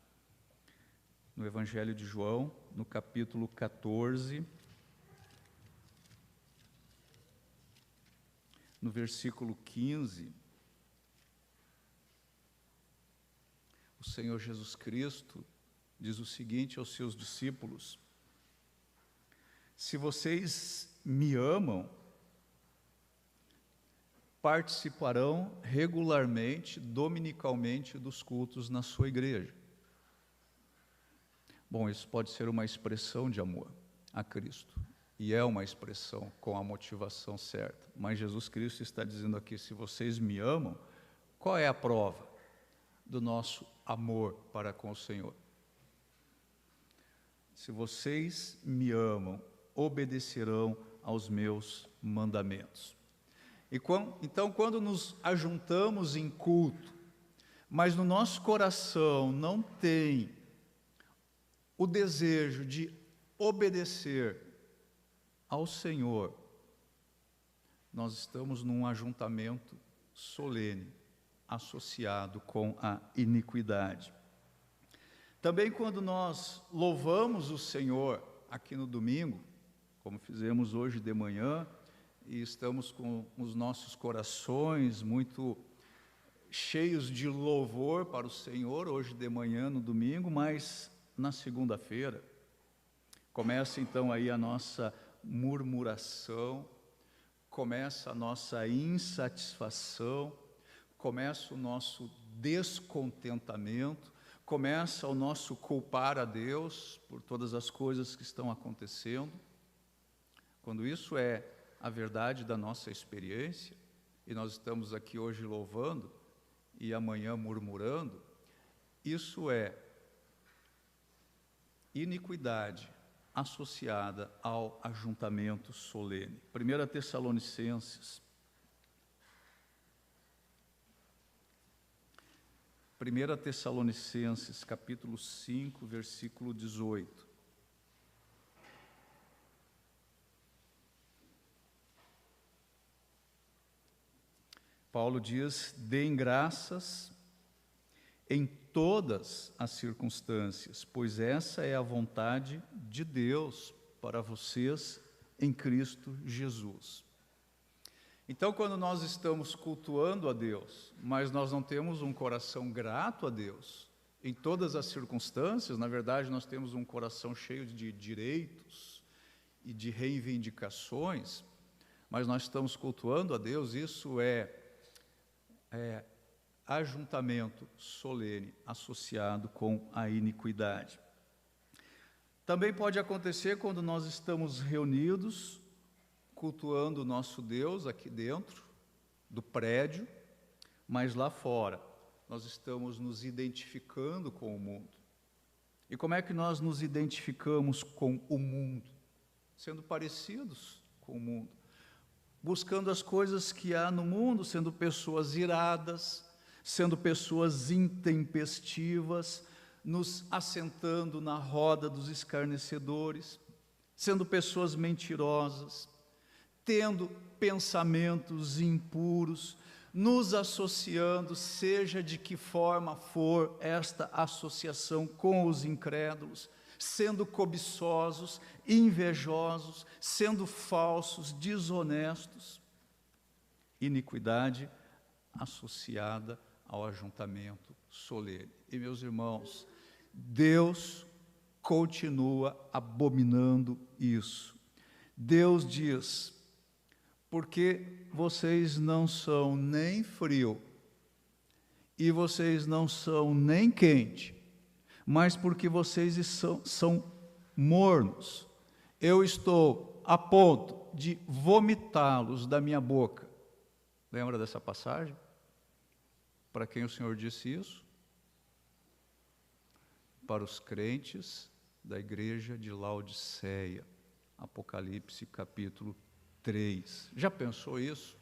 No Evangelho de João, no capítulo 14, no versículo 15, o Senhor Jesus Cristo diz o seguinte aos seus discípulos: se vocês me amam, participarão regularmente, dominicalmente, dos cultos na sua igreja. Bom, isso pode ser uma expressão de amor a Cristo, e é uma expressão com a motivação certa, mas Jesus Cristo está dizendo aqui: se vocês me amam, qual é a prova do nosso amor para com o Senhor? Se vocês me amam, obedecerão aos meus mandamentos. Então, quando nos ajuntamos em culto, mas no nosso coração não tem o desejo de obedecer ao Senhor, nós estamos num ajuntamento solene, associado com a iniquidade. Também quando nós louvamos o Senhor aqui no domingo, como fizemos hoje de manhã, e estamos com os nossos corações muito cheios de louvor para o Senhor, hoje de manhã, no domingo, mas na segunda-feira, começa então aí a nossa murmuração, começa a nossa insatisfação, começa o nosso descontentamento, começa o nosso culpar a Deus por todas as coisas que estão acontecendo. Quando isso é a verdade da nossa experiência, e nós estamos aqui hoje louvando e amanhã murmurando, isso é iniquidade associada ao ajuntamento solene. 1 Tessalonicenses. 1 Tessalonicenses, capítulo 5, versículo 18. Paulo diz: deem graças em todas as circunstâncias, pois essa é a vontade de Deus para vocês em Cristo Jesus. Então, quando nós estamos cultuando a Deus, mas nós não temos um coração grato a Deus, em todas as circunstâncias. Na verdade, nós temos um coração cheio de direitos e de reivindicações, mas nós estamos cultuando a Deus. Isso é ajuntamento solene associado com a iniquidade. Também pode acontecer quando nós estamos reunidos, cultuando o nosso Deus aqui dentro do prédio, mas lá fora nós estamos nos identificando com o mundo. E como é que nós nos identificamos com o mundo? Sendo parecidos com o mundo, buscando as coisas que há no mundo, sendo pessoas iradas, sendo pessoas intempestivas, nos assentando na roda dos escarnecedores, sendo pessoas mentirosas, tendo pensamentos impuros, nos associando, seja de que forma for esta associação com os incrédulos, sendo cobiçosos, invejosos, sendo falsos, desonestos. Iniquidade associada ao ajuntamento solene. E, meus irmãos, Deus continua abominando isso. Deus diz: porque vocês não são nem frio e vocês não são nem quente, mas porque vocês são mornos, eu estou a ponto de vomitá-los da minha boca. Lembra dessa passagem? Para quem o Senhor disse isso? Para os crentes da igreja de Laodiceia, Apocalipse capítulo 3. Já pensou isso?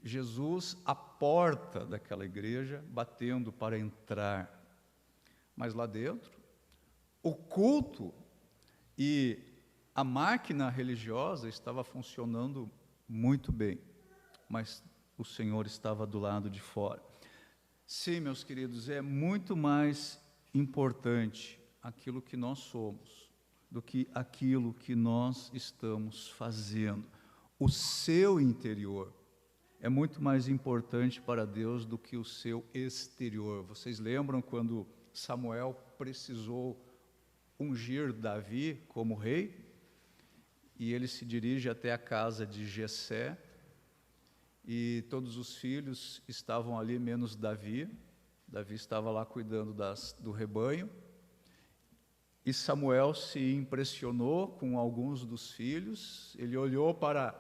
Jesus à porta daquela igreja, batendo para entrar, mas lá dentro, o culto e a máquina religiosa estava funcionando muito bem, mas o Senhor estava do lado de fora. Sim, meus queridos, é muito mais importante aquilo que nós somos do que aquilo que nós estamos fazendo. O seu interior é muito mais importante para Deus do que o seu exterior. Vocês lembram quando Samuel precisou ungir Davi como rei? E ele se dirige até a casa de Jessé, e todos os filhos estavam ali, menos Davi. Davi estava lá cuidando do rebanho. E Samuel se impressionou com alguns dos filhos. Ele olhou para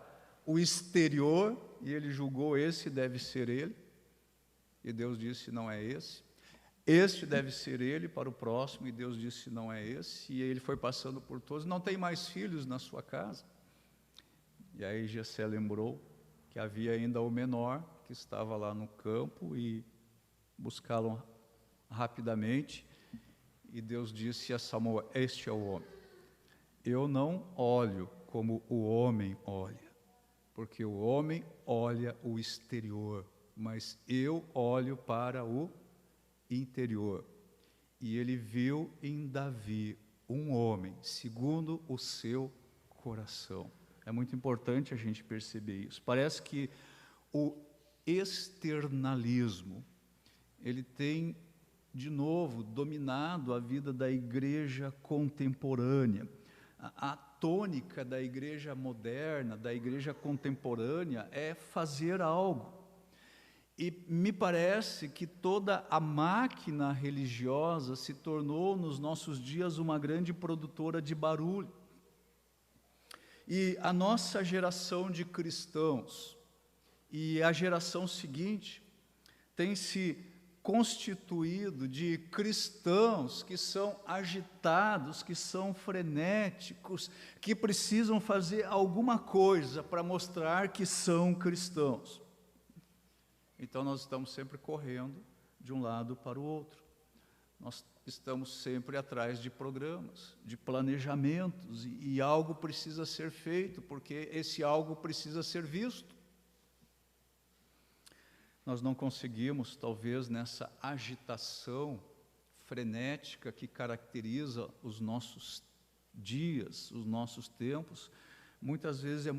o exterior e ele julgou: esse deve ser ele. E Deus disse: não é esse. Este deve ser ele para o próximo. E Deus disse: não é esse. E ele foi passando por todos: não tem mais filhos na sua casa. E aí Jessé lembrou que havia ainda o menor, que estava lá no campo, e buscá-lo rapidamente. E Deus disse a Samuel: este é o homem. Eu não olho como o homem olha, porque o homem olha o exterior, mas eu olho para o interior. E ele viu em Davi um homem segundo o seu coração. É muito importante a gente perceber isso. Parece que o externalismo, ele tem, de novo, dominado a vida da igreja contemporânea. A tônica da igreja moderna, da igreja contemporânea, é fazer algo. E me parece que toda a máquina religiosa se tornou, nos nossos dias, uma grande produtora de barulho. E a nossa geração de cristãos e a geração seguinte tem se constituído de cristãos que são agitados, que são frenéticos, que precisam fazer alguma coisa para mostrar que são cristãos. Então nós estamos sempre correndo de um lado para o outro. Nós estamos sempre atrás de programas, de planejamentos, e algo precisa ser feito, porque esse algo precisa ser visto. Nós não conseguimos, talvez, nessa agitação frenética que caracteriza os nossos dias, os nossos tempos, muitas vezes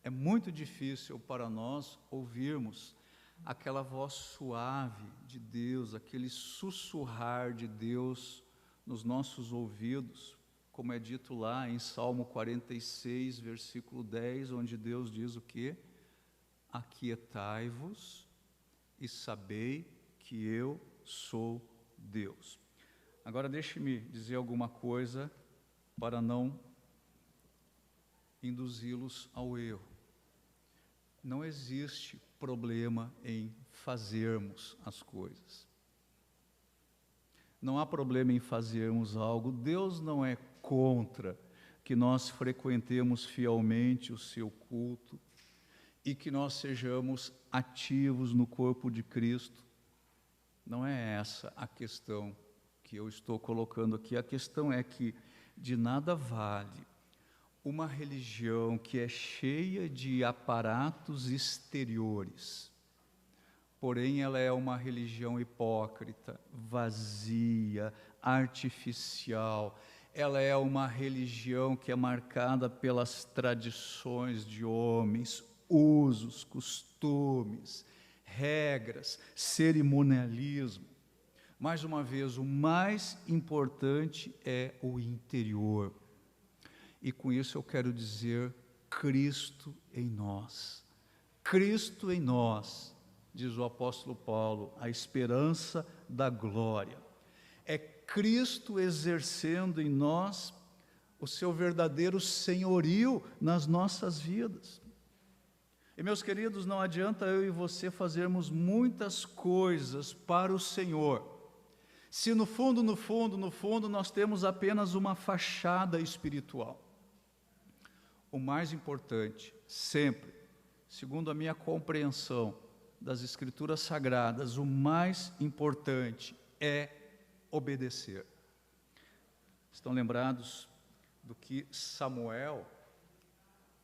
é muito difícil para nós ouvirmos aquela voz suave de Deus, aquele sussurrar de Deus nos nossos ouvidos, como é dito lá em Salmo 46, versículo 10, onde Deus diz o quê? Aquietai-vos e sabei que eu sou Deus. Agora deixe-me dizer alguma coisa para não induzi-los ao erro. Não existe problema em fazermos as coisas. Não há problema em fazermos algo. Deus não é contra que nós frequentemos fielmente o seu culto e que nós sejamos ativos no corpo de Cristo. Não é essa a questão que eu estou colocando aqui. A questão é que de nada vale uma religião que é cheia de aparatos exteriores, porém ela é uma religião hipócrita, vazia, artificial. Ela é uma religião que é marcada pelas tradições de homens, usos, costumes, regras, cerimonialismo. Mais uma vez, o mais importante é o interior. E com isso eu quero dizer Cristo em nós. Cristo em nós, diz o apóstolo Paulo, a esperança da glória. É Cristo exercendo em nós o seu verdadeiro senhorio nas nossas vidas. E, meus queridos, não adianta eu e você fazermos muitas coisas para o Senhor, se no fundo, nós temos apenas uma fachada espiritual. O mais importante, sempre, segundo a minha compreensão das Escrituras Sagradas, o mais importante é obedecer. Estão lembrados do que Samuel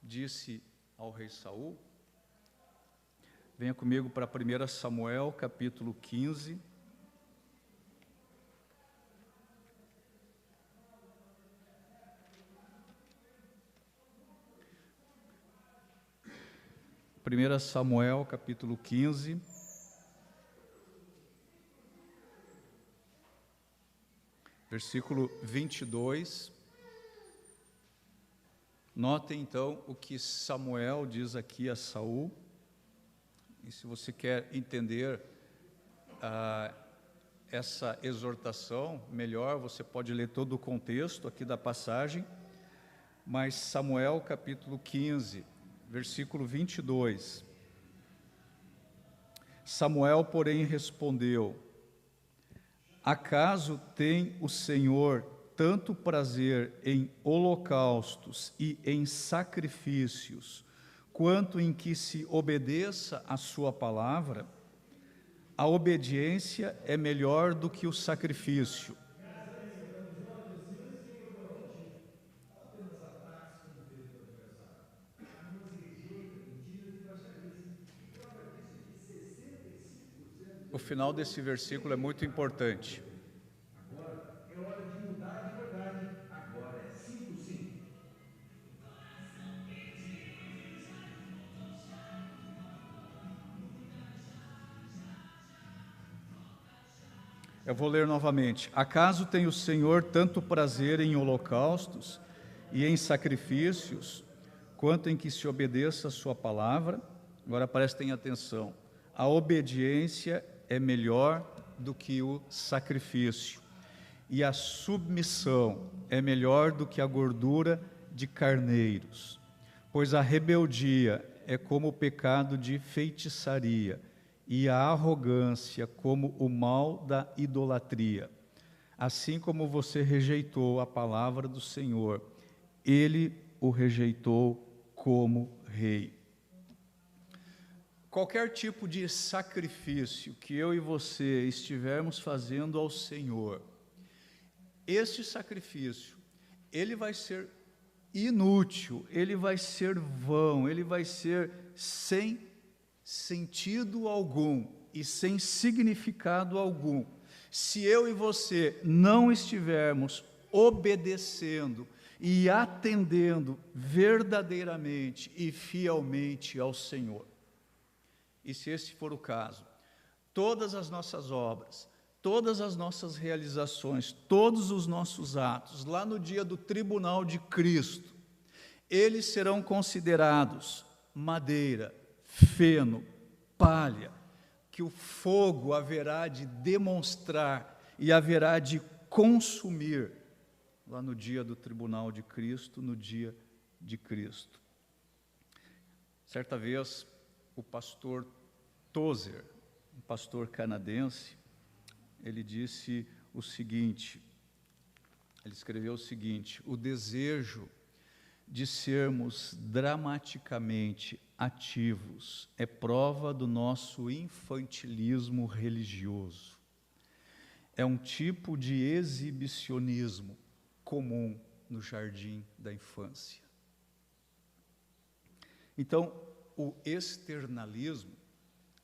disse ao rei Saul? Venha comigo para 1 Samuel, capítulo 15. Primeira Samuel, capítulo 15. Versículo 22. Notem então o que Samuel diz aqui a Saul. E se você quer entender essa exortação melhor, você pode ler todo o contexto aqui da passagem. Mas Samuel, capítulo 15, versículo 22. Samuel, porém, respondeu: acaso tem o Senhor tanto prazer em holocaustos e em sacrifícios, quanto em que se obedeça a sua palavra? A obediência é melhor do que o sacrifício. O final desse versículo é muito importante. Agora é hora de mudar de verdade. Agora é 5-5. Eu vou ler novamente. Acaso tem o Senhor tanto prazer em holocaustos e em sacrifícios, quanto em que se obedeça a sua palavra? Agora prestem atenção. A obediência é melhor do que o sacrifício, e a submissão é melhor do que a gordura de carneiros, pois a rebeldia é como o pecado de feitiçaria, e a arrogância como o mal da idolatria. Assim como você rejeitou a palavra do Senhor, ele o rejeitou como rei. Qualquer tipo de sacrifício que eu e você estivermos fazendo ao Senhor, este sacrifício, ele vai ser inútil, ele vai ser vão, ele vai ser sem sentido algum e sem significado algum, se eu e você não estivermos obedecendo e atendendo verdadeiramente e fielmente ao Senhor. E se esse for o caso, todas as nossas obras, todas as nossas realizações, todos os nossos atos, lá no dia do tribunal de Cristo, eles serão considerados madeira, feno, palha, que o fogo haverá de demonstrar e haverá de consumir lá no dia do tribunal de Cristo, no dia de Cristo. Certa vez, o pastor Tozer, um pastor canadense, ele disse o seguinte, ele escreveu o seguinte: o desejo de sermos dramaticamente ativos é prova do nosso infantilismo religioso. É um tipo de exibicionismo comum no jardim da infância. Então, o externalismo,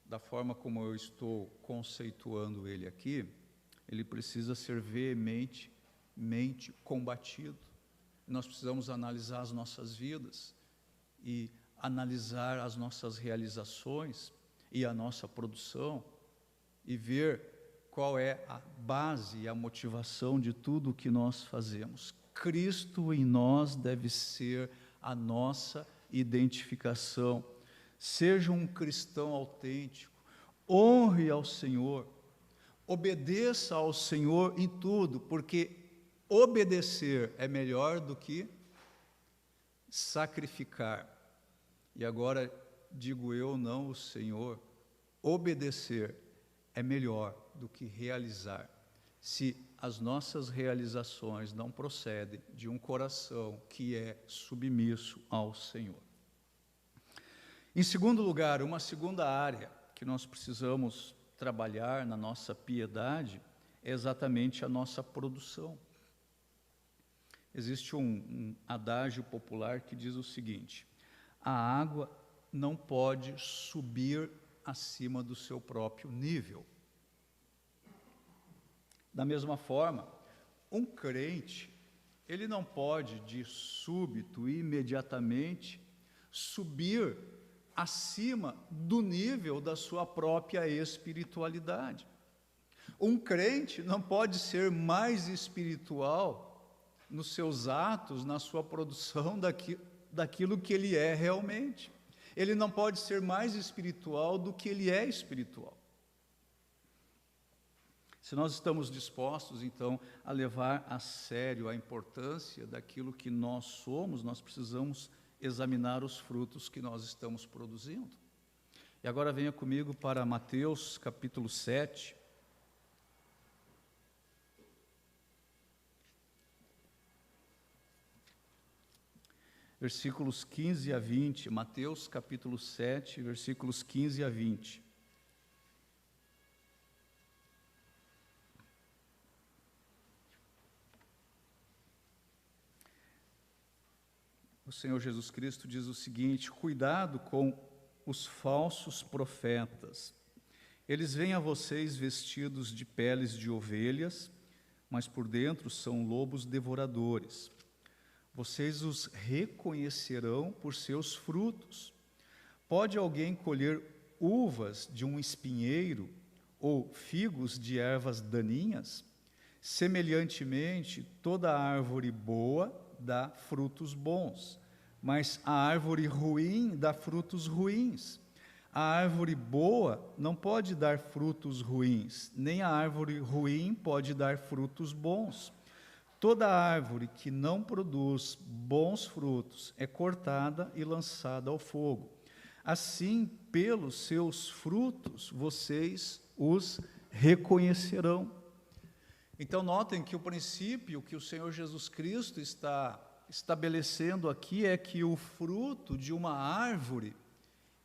da forma como eu estou conceituando ele aqui, ele precisa ser veementemente combatido. Nós precisamos analisar as nossas vidas e analisar as nossas realizações e a nossa produção e ver qual é a base e a motivação de tudo o que nós fazemos. Cristo em nós deve ser a nossa identificação. Seja um cristão autêntico, honre ao Senhor, obedeça ao Senhor em tudo, porque obedecer é melhor do que sacrificar. E agora digo eu, não o Senhor, obedecer é melhor do que realizar, se as nossas realizações não procedem de um coração que é submisso ao Senhor. Em segundo lugar, uma segunda área que nós precisamos trabalhar na nossa piedade é exatamente a nossa produção. Existe um adágio popular que diz o seguinte: a água não pode subir acima do seu próprio nível. Da mesma forma, um crente, ele não pode de súbito, imediatamente, subir acima do nível da sua própria espiritualidade. Um crente não pode ser mais espiritual nos seus atos, na sua produção daquilo que ele é realmente. Ele não pode ser mais espiritual do que ele é espiritual. Se nós estamos dispostos, então, a levar a sério a importância daquilo que nós somos, nós precisamos examinar os frutos que nós estamos produzindo. E agora venha comigo para Mateus capítulo 7. Versículos 15 a 20, Mateus capítulo 7, versículos 15 a 20. O Senhor Jesus Cristo diz o seguinte: cuidado com os falsos profetas. Eles vêm a vocês vestidos de peles de ovelhas, mas por dentro são lobos devoradores. Vocês os reconhecerão por seus frutos. Pode alguém colher uvas de um espinheiro ou figos de ervas daninhas? Semelhantemente, toda árvore boa dá frutos bons, mas a árvore ruim dá frutos ruins. A árvore boa não pode dar frutos ruins, nem a árvore ruim pode dar frutos bons. Toda árvore que não produz bons frutos é cortada e lançada ao fogo. Assim, pelos seus frutos, vocês os reconhecerão. Então, notem que o princípio que o Senhor Jesus Cristo está estabelecendo aqui é que o fruto de uma árvore,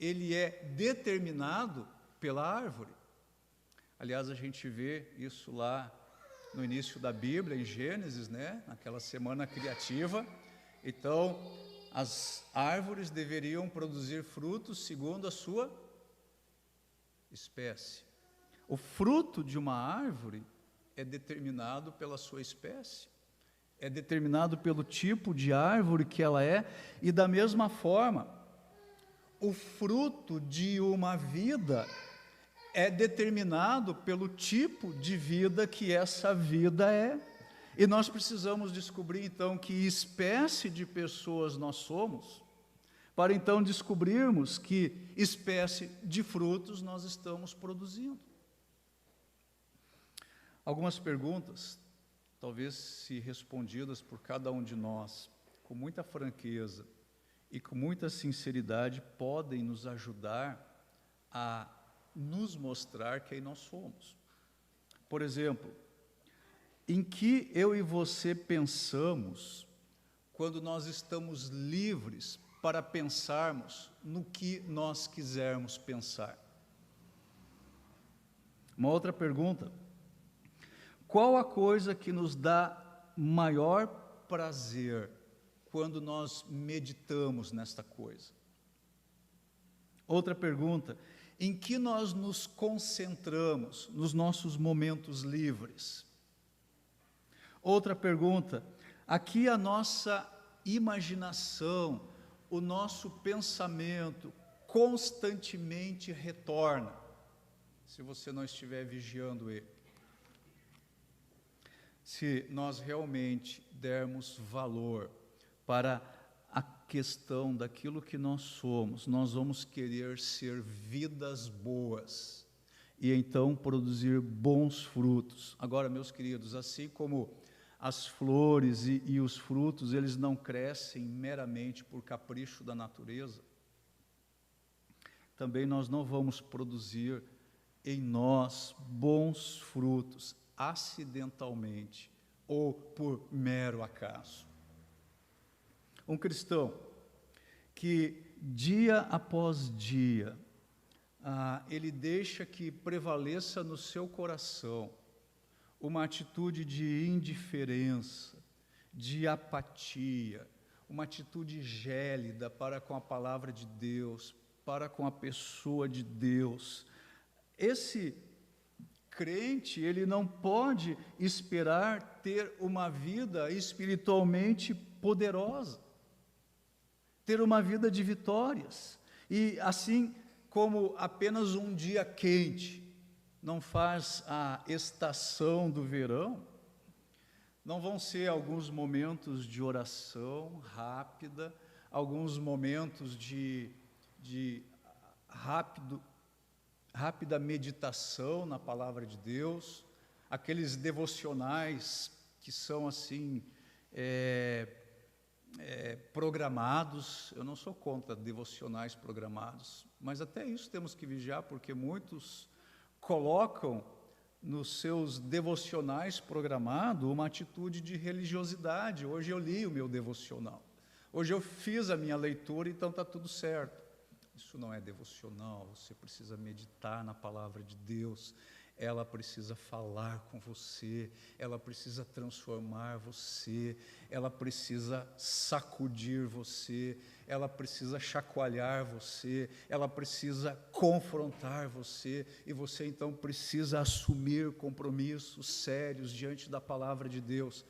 ele é determinado pela árvore. Aliás, a gente vê isso lá no início da Bíblia, em Gênesis, né? Naquela semana criativa. Então, as árvores deveriam produzir frutos segundo a sua espécie. O fruto de uma árvore é determinado pela sua espécie, é determinado pelo tipo de árvore que ela é, e da mesma forma, o fruto de uma vida é determinado pelo tipo de vida que essa vida é. E nós precisamos descobrir, então, que espécie de pessoas nós somos, para então descobrirmos que espécie de frutos nós estamos produzindo. Algumas perguntas, talvez se respondidas por cada um de nós, com muita franqueza e com muita sinceridade, podem nos ajudar a nos mostrar quem nós somos. Por exemplo, em que eu e você pensamos quando nós estamos livres para pensarmos no que nós quisermos pensar? Uma outra pergunta: qual a coisa que nos dá maior prazer quando nós meditamos nesta coisa? Outra pergunta: em que nós nos concentramos nos nossos momentos livres? Outra pergunta: a que a nossa imaginação, o nosso pensamento constantemente retorna, se você não estiver vigiando ele? Se nós realmente dermos valor para a questão daquilo que nós somos, nós vamos querer ser vidas boas e então produzir bons frutos. Agora, meus queridos, assim como as flores e os frutos, eles não crescem meramente por capricho da natureza, também nós não vamos produzir em nós bons frutos acidentalmente ou por mero acaso. Um cristão que dia após dia ele deixa que prevaleça no seu coração uma atitude de indiferença, de apatia, uma atitude gélida para com a palavra de Deus, para com a pessoa de Deus. Esse crente, ele não pode esperar ter uma vida espiritualmente poderosa, ter uma vida de vitórias, e assim como apenas um dia quente não faz a estação do verão, não vão ser alguns momentos de oração rápida, alguns momentos de rápida meditação na palavra de Deus, aqueles devocionais que são assim programados. Eu não sou contra devocionais programados, mas até isso temos que vigiar, porque muitos colocam nos seus devocionais programados uma atitude de religiosidade. Hoje eu li o meu devocional, hoje eu fiz a minha leitura, então está tudo certo. Isso não é devocional. Você precisa meditar na palavra de Deus, ela precisa falar com você, ela precisa transformar você, ela precisa sacudir você, ela precisa chacoalhar você, ela precisa confrontar você, e você então precisa assumir compromissos sérios diante da palavra de Deus.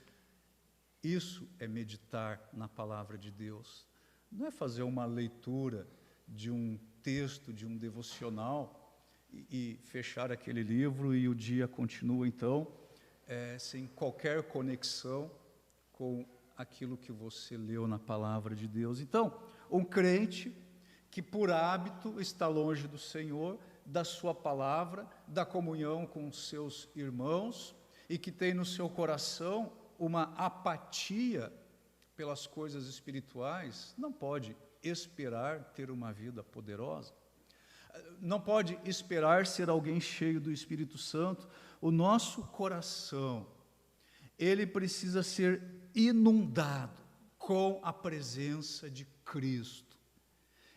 Isso é meditar na palavra de Deus. Não é fazer uma leitura de um texto, de um devocional, e fechar aquele livro e o dia continua então sem qualquer conexão com aquilo que você leu na palavra de Deus. Então, um crente que por hábito está longe do Senhor, da sua palavra, da comunhão com os seus irmãos, e que tem no seu coração uma apatia pelas coisas espirituais, não pode esperar ter uma vida poderosa, não pode esperar ser alguém cheio do Espírito Santo. O nosso coração, ele precisa ser inundado com a presença de Cristo,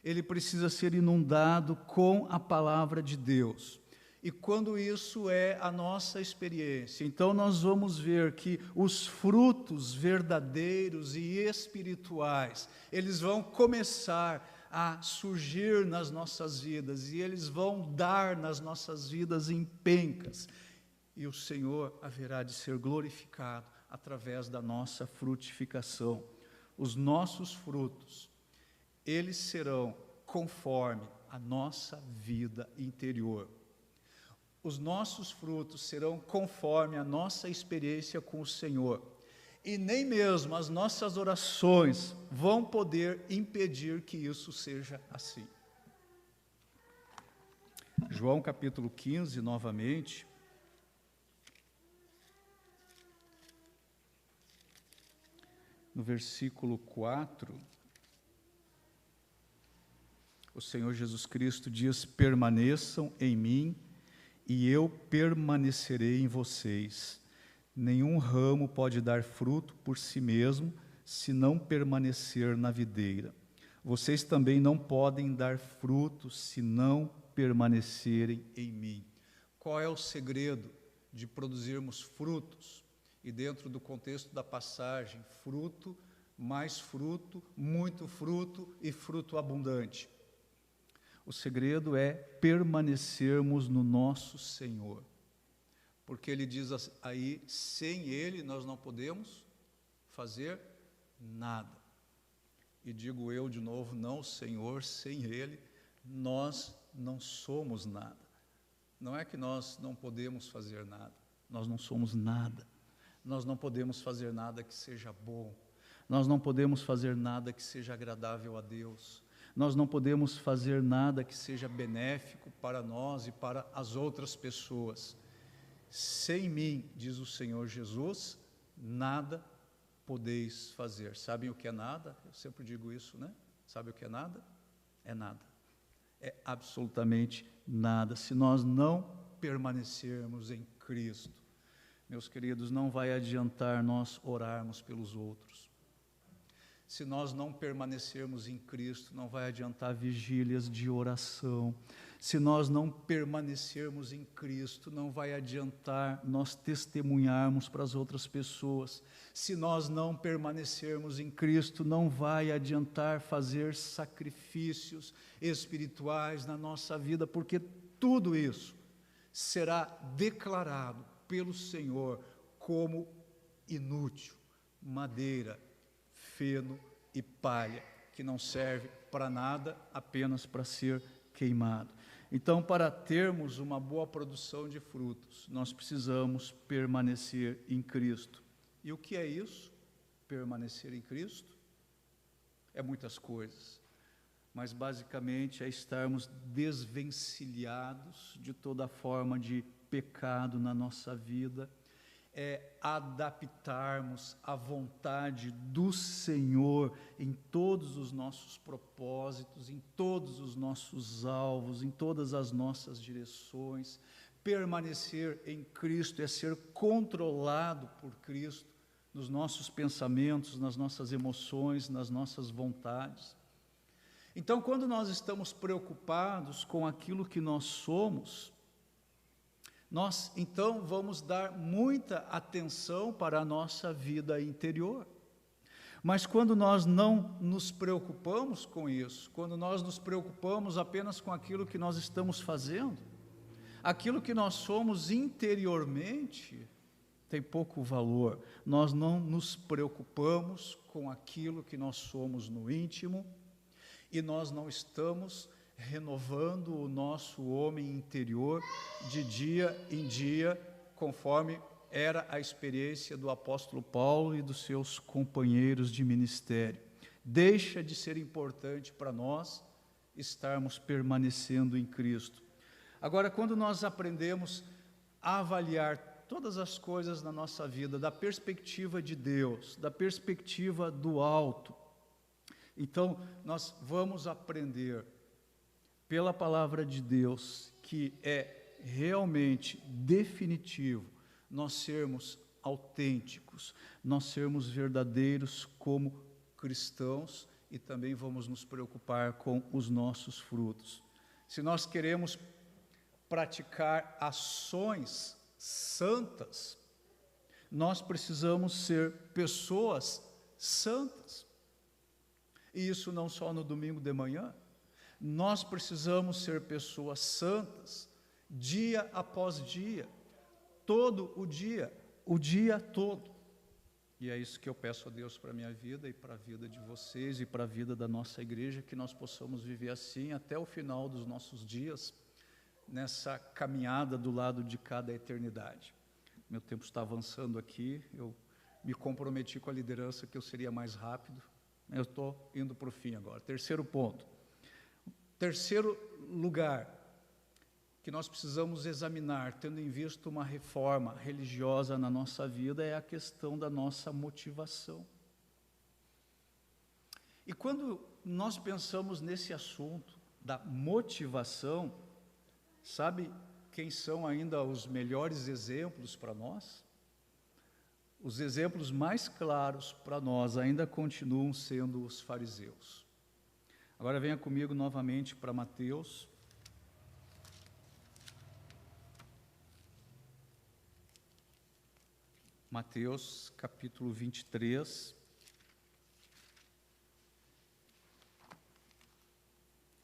ele precisa ser inundado com a palavra de Deus. E quando isso é a nossa experiência, então nós vamos ver que os frutos verdadeiros e espirituais, eles vão começar a surgir nas nossas vidas, e eles vão dar nas nossas vidas em pencas, e o Senhor haverá de ser glorificado através da nossa frutificação. Os nossos frutos, eles serão conforme a nossa vida interior. Os nossos frutos serão conforme a nossa experiência com o Senhor. E nem mesmo as nossas orações vão poder impedir que isso seja assim. João capítulo 15, novamente. No versículo 4, o Senhor Jesus Cristo diz: permaneçam em mim e eu permanecerei em vocês. Nenhum ramo pode dar fruto por si mesmo, se não permanecer na videira. Vocês também não podem dar fruto, se não permanecerem em mim. Qual é o segredo de produzirmos frutos? E dentro do contexto da passagem, fruto, mais fruto, muito fruto e fruto abundante. O segredo é permanecermos no nosso Senhor. Porque ele diz aí, sem Ele nós não podemos fazer nada. E digo eu de novo, não, Senhor, sem Ele nós não somos nada. Não é que nós não podemos fazer nada, nós não somos nada. Nós não podemos fazer nada que seja bom, nós não podemos fazer nada que seja agradável a Deus, nós não podemos fazer nada que seja benéfico para nós e para as outras pessoas. Sem mim, diz o Senhor Jesus, nada podeis fazer. Sabem o que é nada? Eu sempre digo isso, né? Sabe o que é nada? É nada. É absolutamente nada. Se nós não permanecermos em Cristo, meus queridos, não vai adiantar nós orarmos pelos outros. Se nós não permanecermos em Cristo, não vai adiantar vigílias de oração. Se nós não permanecermos em Cristo, não vai adiantar nós testemunharmos para as outras pessoas. Se nós não permanecermos em Cristo, não vai adiantar fazer sacrifícios espirituais na nossa vida, porque tudo isso será declarado pelo Senhor como inútil, madeira, feno e palha, que não serve para nada, apenas para ser queimado. Então, para termos uma boa produção de frutos, nós precisamos permanecer em Cristo. E o que é isso? Permanecer em Cristo? É muitas coisas, mas basicamente é estarmos desvencilhados de toda forma de pecado na nossa vida, é adaptarmos a vontade do Senhor em todos os nossos propósitos, em todos os nossos alvos, em todas as nossas direções. Permanecer em Cristo é ser controlado por Cristo nos nossos pensamentos, nas nossas emoções, nas nossas vontades. Então, quando nós estamos preocupados com aquilo que nós somos, nós, então, vamos dar muita atenção para a nossa vida interior. Mas quando nós não nos preocupamos com isso, quando nós nos preocupamos apenas com aquilo que nós estamos fazendo, aquilo que nós somos interiormente tem pouco valor. Nós não nos preocupamos com aquilo que nós somos no íntimo e nós não estamos renovando o nosso homem interior de dia em dia, conforme era a experiência do apóstolo Paulo e dos seus companheiros de ministério. Deixa de ser importante para nós estarmos permanecendo em Cristo. Agora, quando nós aprendemos a avaliar todas as coisas na nossa vida da perspectiva de Deus, da perspectiva do alto, então nós vamos aprender pela palavra de Deus, que é realmente definitivo, nós sermos autênticos, nós sermos verdadeiros como cristãos e também vamos nos preocupar com os nossos frutos. Se nós queremos praticar ações santas, nós precisamos ser pessoas santas. E isso não só no domingo de manhã. Nós precisamos ser pessoas santas, dia após dia, todo o dia todo. E é isso que eu peço a Deus para a minha vida e para a vida de vocês e para a vida da nossa igreja, que nós possamos viver assim até o final dos nossos dias, nessa caminhada do lado de cada eternidade. Meu tempo está avançando aqui, eu me comprometi com a liderança que eu seria mais rápido, eu estou indo para o fim agora. Terceiro ponto. Terceiro lugar que nós precisamos examinar, tendo em vista uma reforma religiosa na nossa vida, é a questão da nossa motivação. E quando nós pensamos nesse assunto da motivação, sabe quem são ainda os melhores exemplos para nós? Os exemplos mais claros para nós ainda continuam sendo os fariseus. Agora venha comigo novamente para Mateus. Mateus, capítulo 23,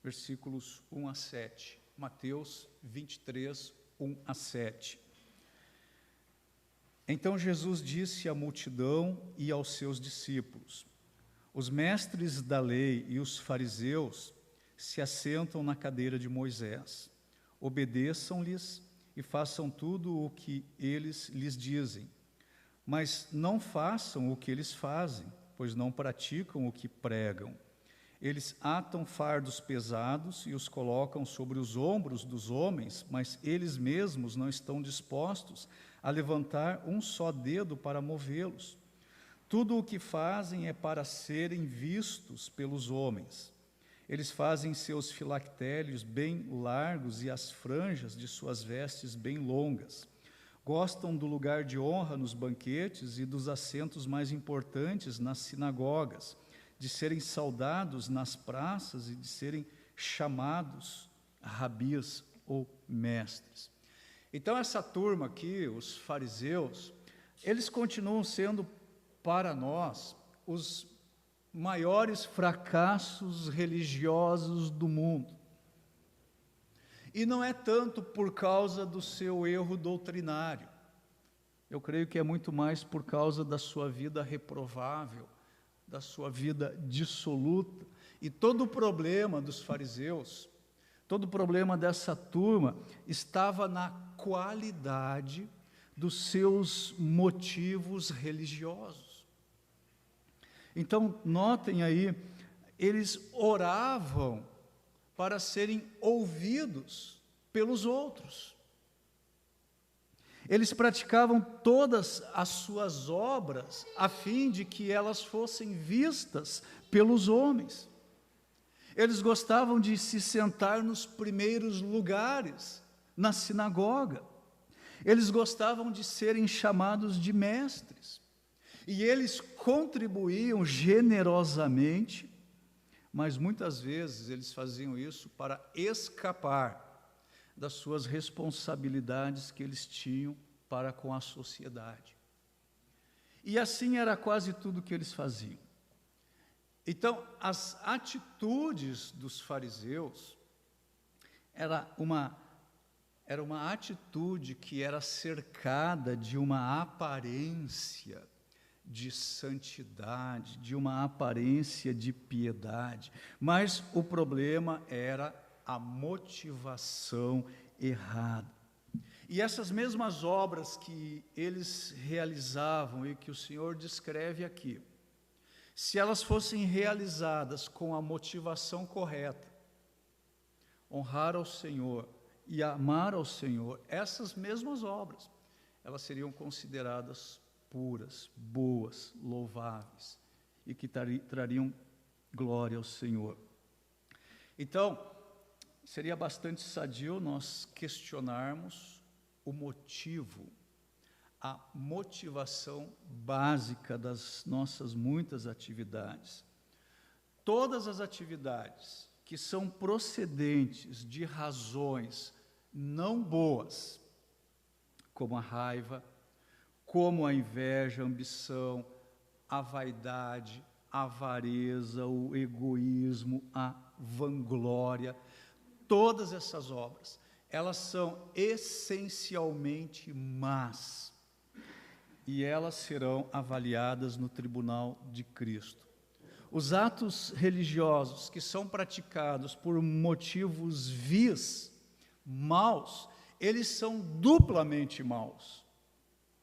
versículos 1 a 7. Mateus 23, 1 a 7. Então Jesus disse à multidão e aos seus discípulos: os mestres da lei e os fariseus se assentam na cadeira de Moisés. Obedeçam-lhes e façam tudo o que eles lhes dizem. Mas não façam o que eles fazem, pois não praticam o que pregam. Eles atam fardos pesados e os colocam sobre os ombros dos homens, mas eles mesmos não estão dispostos a levantar um só dedo para movê-los. Tudo o que fazem é para serem vistos pelos homens. Eles fazem seus filactérios bem largos e as franjas de suas vestes bem longas. Gostam do lugar de honra nos banquetes e dos assentos mais importantes nas sinagogas, de serem saudados nas praças e de serem chamados rabis ou mestres. Então essa turma aqui, os fariseus, eles continuam sendo para nós os maiores fracassos religiosos do mundo. E não é tanto por causa do seu erro doutrinário. Eu creio que é muito mais por causa da sua vida reprovável, da sua vida dissoluta. E todo o problema dos fariseus, todo o problema dessa turma, estava na qualidade dos seus motivos religiosos. Então, notem aí, eles oravam para serem ouvidos pelos outros. Eles praticavam todas as suas obras a fim de que elas fossem vistas pelos homens. Eles gostavam de se sentar nos primeiros lugares, na sinagoga. Eles gostavam de serem chamados de mestres. E eles contribuíam generosamente, mas muitas vezes eles faziam isso para escapar das suas responsabilidades que eles tinham para com a sociedade. E assim era quase tudo que eles faziam. Então, as atitudes dos fariseus era uma atitude que era cercada de uma aparência de santidade, de uma aparência de piedade, mas o problema era a motivação errada. E essas mesmas obras que eles realizavam e que o Senhor descreve aqui, se elas fossem realizadas com a motivação correta, honrar ao Senhor e amar ao Senhor, essas mesmas obras, elas seriam consideradas puras, boas, louváveis e que trariam glória ao Senhor. Então, seria bastante sadio nós questionarmos o motivo, a motivação básica das nossas muitas atividades. Todas as atividades que são procedentes de razões não boas, como a raiva, como a inveja, a ambição, a vaidade, a avareza, o egoísmo, a vanglória, todas essas obras, elas são essencialmente más. e elas serão avaliadas no tribunal de Cristo. Os atos religiosos que são praticados por motivos vis, maus, eles são duplamente maus.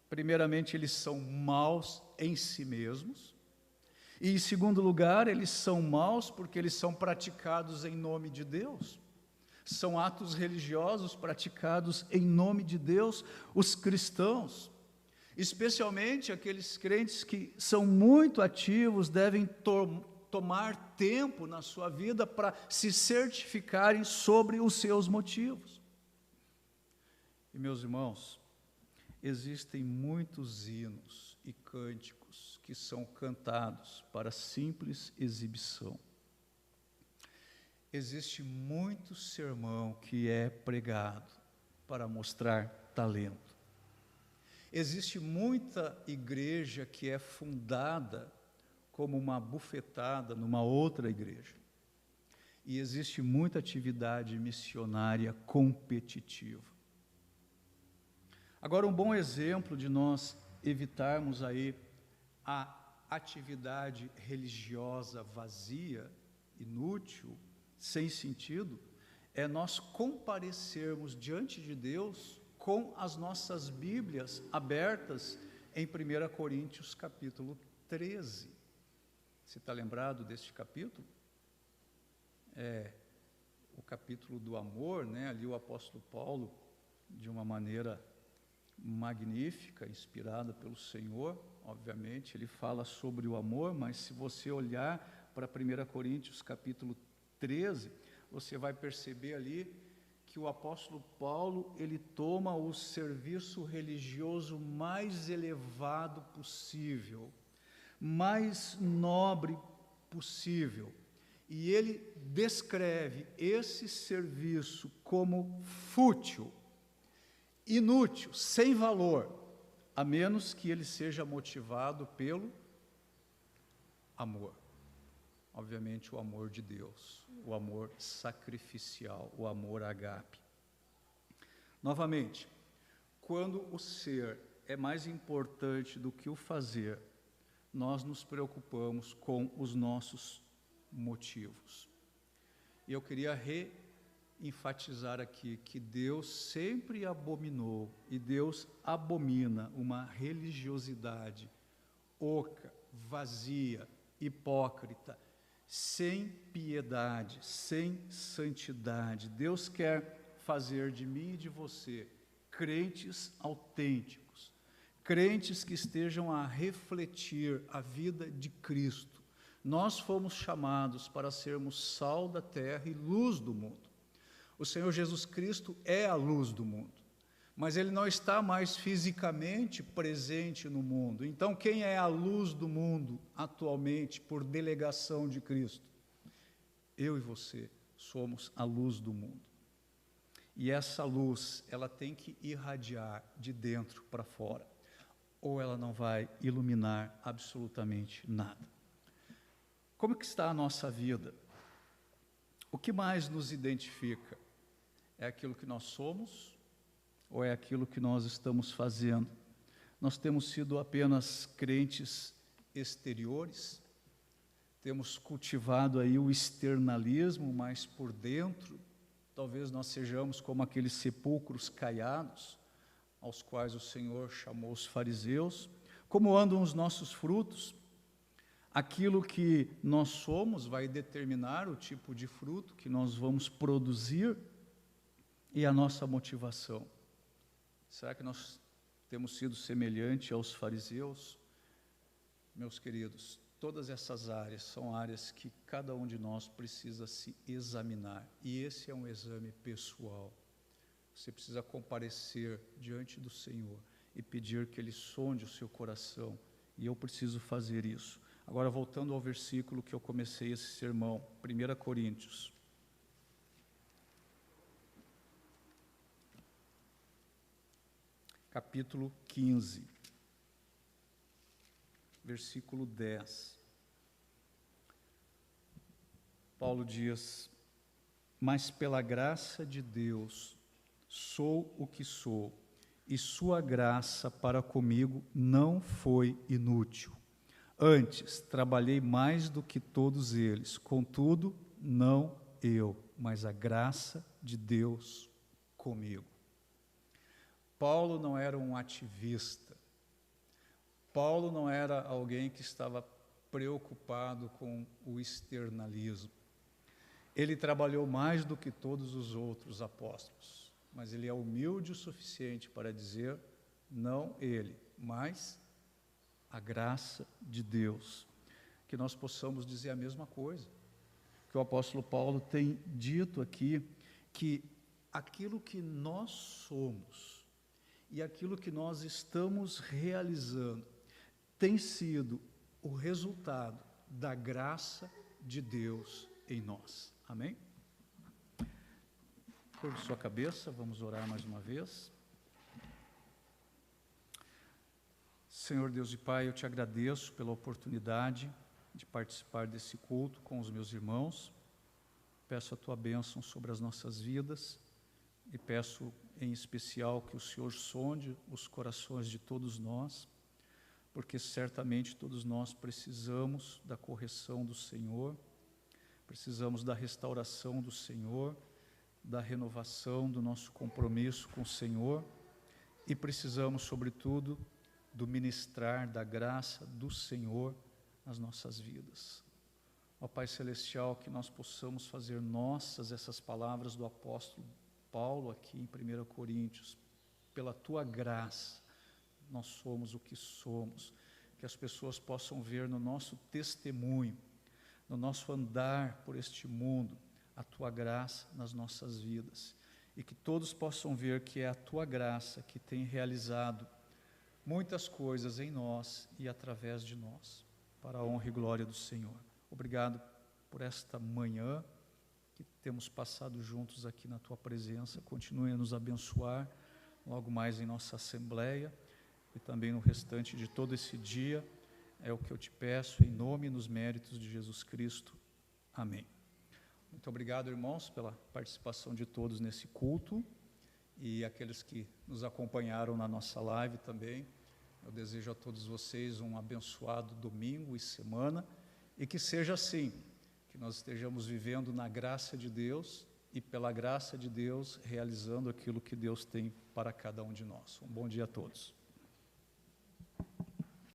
Primeiramente, eles são maus em si mesmos, e em segundo lugar, eles são maus porque eles são praticados em nome de Deus. São atos religiosos praticados em nome de Deus, os cristãos, especialmente aqueles crentes que são muito ativos, devem tomar tempo na sua vida para se certificarem sobre os seus motivos. E, meus irmãos, existem muitos hinos e cânticos que são cantados para simples exibição. Existe muito sermão que é pregado para mostrar talento. Existe muita igreja que é fundada como uma bufetada numa outra igreja. E existe muita atividade missionária competitiva. Agora, um bom exemplo de nós evitarmos aí a atividade religiosa vazia, inútil, sem sentido, é nós comparecermos diante de Deus com as nossas Bíblias abertas em 1 Coríntios capítulo 13. Você está lembrado deste capítulo? É o capítulo do amor, né? Ali o apóstolo Paulo, de uma maneira magnífica, inspirada pelo Senhor, obviamente, ele fala sobre o amor, mas se você olhar para 1 Coríntios capítulo 13, você vai perceber ali que o apóstolo Paulo, ele toma o serviço religioso mais elevado possível, mais nobre possível, e ele descreve esse serviço como fútil, inútil, sem valor, a menos que ele seja motivado pelo amor. Obviamente, o amor de Deus, o amor sacrificial, o amor ágape. Novamente, quando o ser é mais importante do que o fazer, nós nos preocupamos com os nossos motivos. E eu queria enfatizar aqui que Deus sempre abominou, e Deus abomina uma religiosidade oca, vazia, hipócrita, sem piedade, sem santidade. Deus quer fazer de mim e de você crentes autênticos, crentes que estejam a refletir a vida de Cristo. Nós fomos chamados para sermos sal da terra e luz do mundo. O Senhor Jesus Cristo é a luz do mundo, mas Ele não está mais fisicamente presente no mundo. Então, quem é a luz do mundo atualmente, por delegação de Cristo? Eu e você somos a luz do mundo. E essa luz, ela tem que irradiar de dentro para fora, ou ela não vai iluminar absolutamente nada. Como que está a nossa vida? O que mais nos identifica? É aquilo que nós somos ou é aquilo que nós estamos fazendo? Nós temos sido apenas crentes exteriores, temos cultivado aí o externalismo, mas por dentro, talvez nós sejamos como aqueles sepulcros caiados, aos quais o Senhor chamou os fariseus. Como andam os nossos frutos? Aquilo que nós somos vai determinar o tipo de fruto que nós vamos produzir e a nossa motivação. Será que nós temos sido semelhante aos fariseus? Meus queridos, todas essas áreas são áreas que cada um de nós precisa se examinar, e esse é um exame pessoal. Você precisa comparecer diante do Senhor e pedir que Ele sonde o seu coração, e eu preciso fazer isso. Agora, voltando ao versículo que eu comecei esse sermão, 1 Coríntios. Capítulo 15, versículo 10. Paulo diz: mas pela graça de Deus sou o que sou, e sua graça para comigo não foi inútil. Antes, trabalhei mais do que todos eles, contudo, não eu, mas a graça de Deus comigo. Paulo não era um ativista. Paulo não era alguém que estava preocupado com o externalismo. Ele trabalhou mais do que todos os outros apóstolos, mas ele é humilde o suficiente para dizer, não ele, mas a graça de Deus. Que nós possamos dizer a mesma coisa, que o apóstolo Paulo tem dito aqui, que aquilo que nós somos e aquilo que nós estamos realizando tem sido o resultado da graça de Deus em nós. Amém? Curve sua cabeça, vamos orar mais uma vez. Senhor Deus e Pai, eu te agradeço pela oportunidade de participar desse culto com os meus irmãos. Peço a tua bênção sobre as nossas vidas e peço em especial que o Senhor sonde os corações de todos nós, porque certamente todos nós precisamos da correção do Senhor, precisamos da restauração do Senhor, da renovação do nosso compromisso com o Senhor e precisamos, sobretudo, do ministrar da graça do Senhor nas nossas vidas. Ó Pai Celestial, que nós possamos fazer nossas essas palavras do apóstolo Paulo aqui em 1 Coríntios. Pela Tua graça, nós somos o que somos. Que as pessoas possam ver no nosso testemunho, no nosso andar por este mundo, a Tua graça nas nossas vidas. E que todos possam ver que é a Tua graça que tem realizado muitas coisas em nós e através de nós, para a honra e glória do Senhor. Obrigado por esta manhã que temos passado juntos aqui na Tua presença. Continue a nos abençoar logo mais em nossa assembleia e também no restante de todo esse dia. É o que eu te peço em nome e nos méritos de Jesus Cristo. Amém. Muito obrigado, irmãos, pela participação de todos nesse culto e aqueles que nos acompanharam na nossa live também. Eu desejo a todos vocês um abençoado domingo e semana e que seja assim, que nós estejamos vivendo na graça de Deus e pela graça de Deus realizando aquilo que Deus tem para cada um de nós. Um bom dia a todos.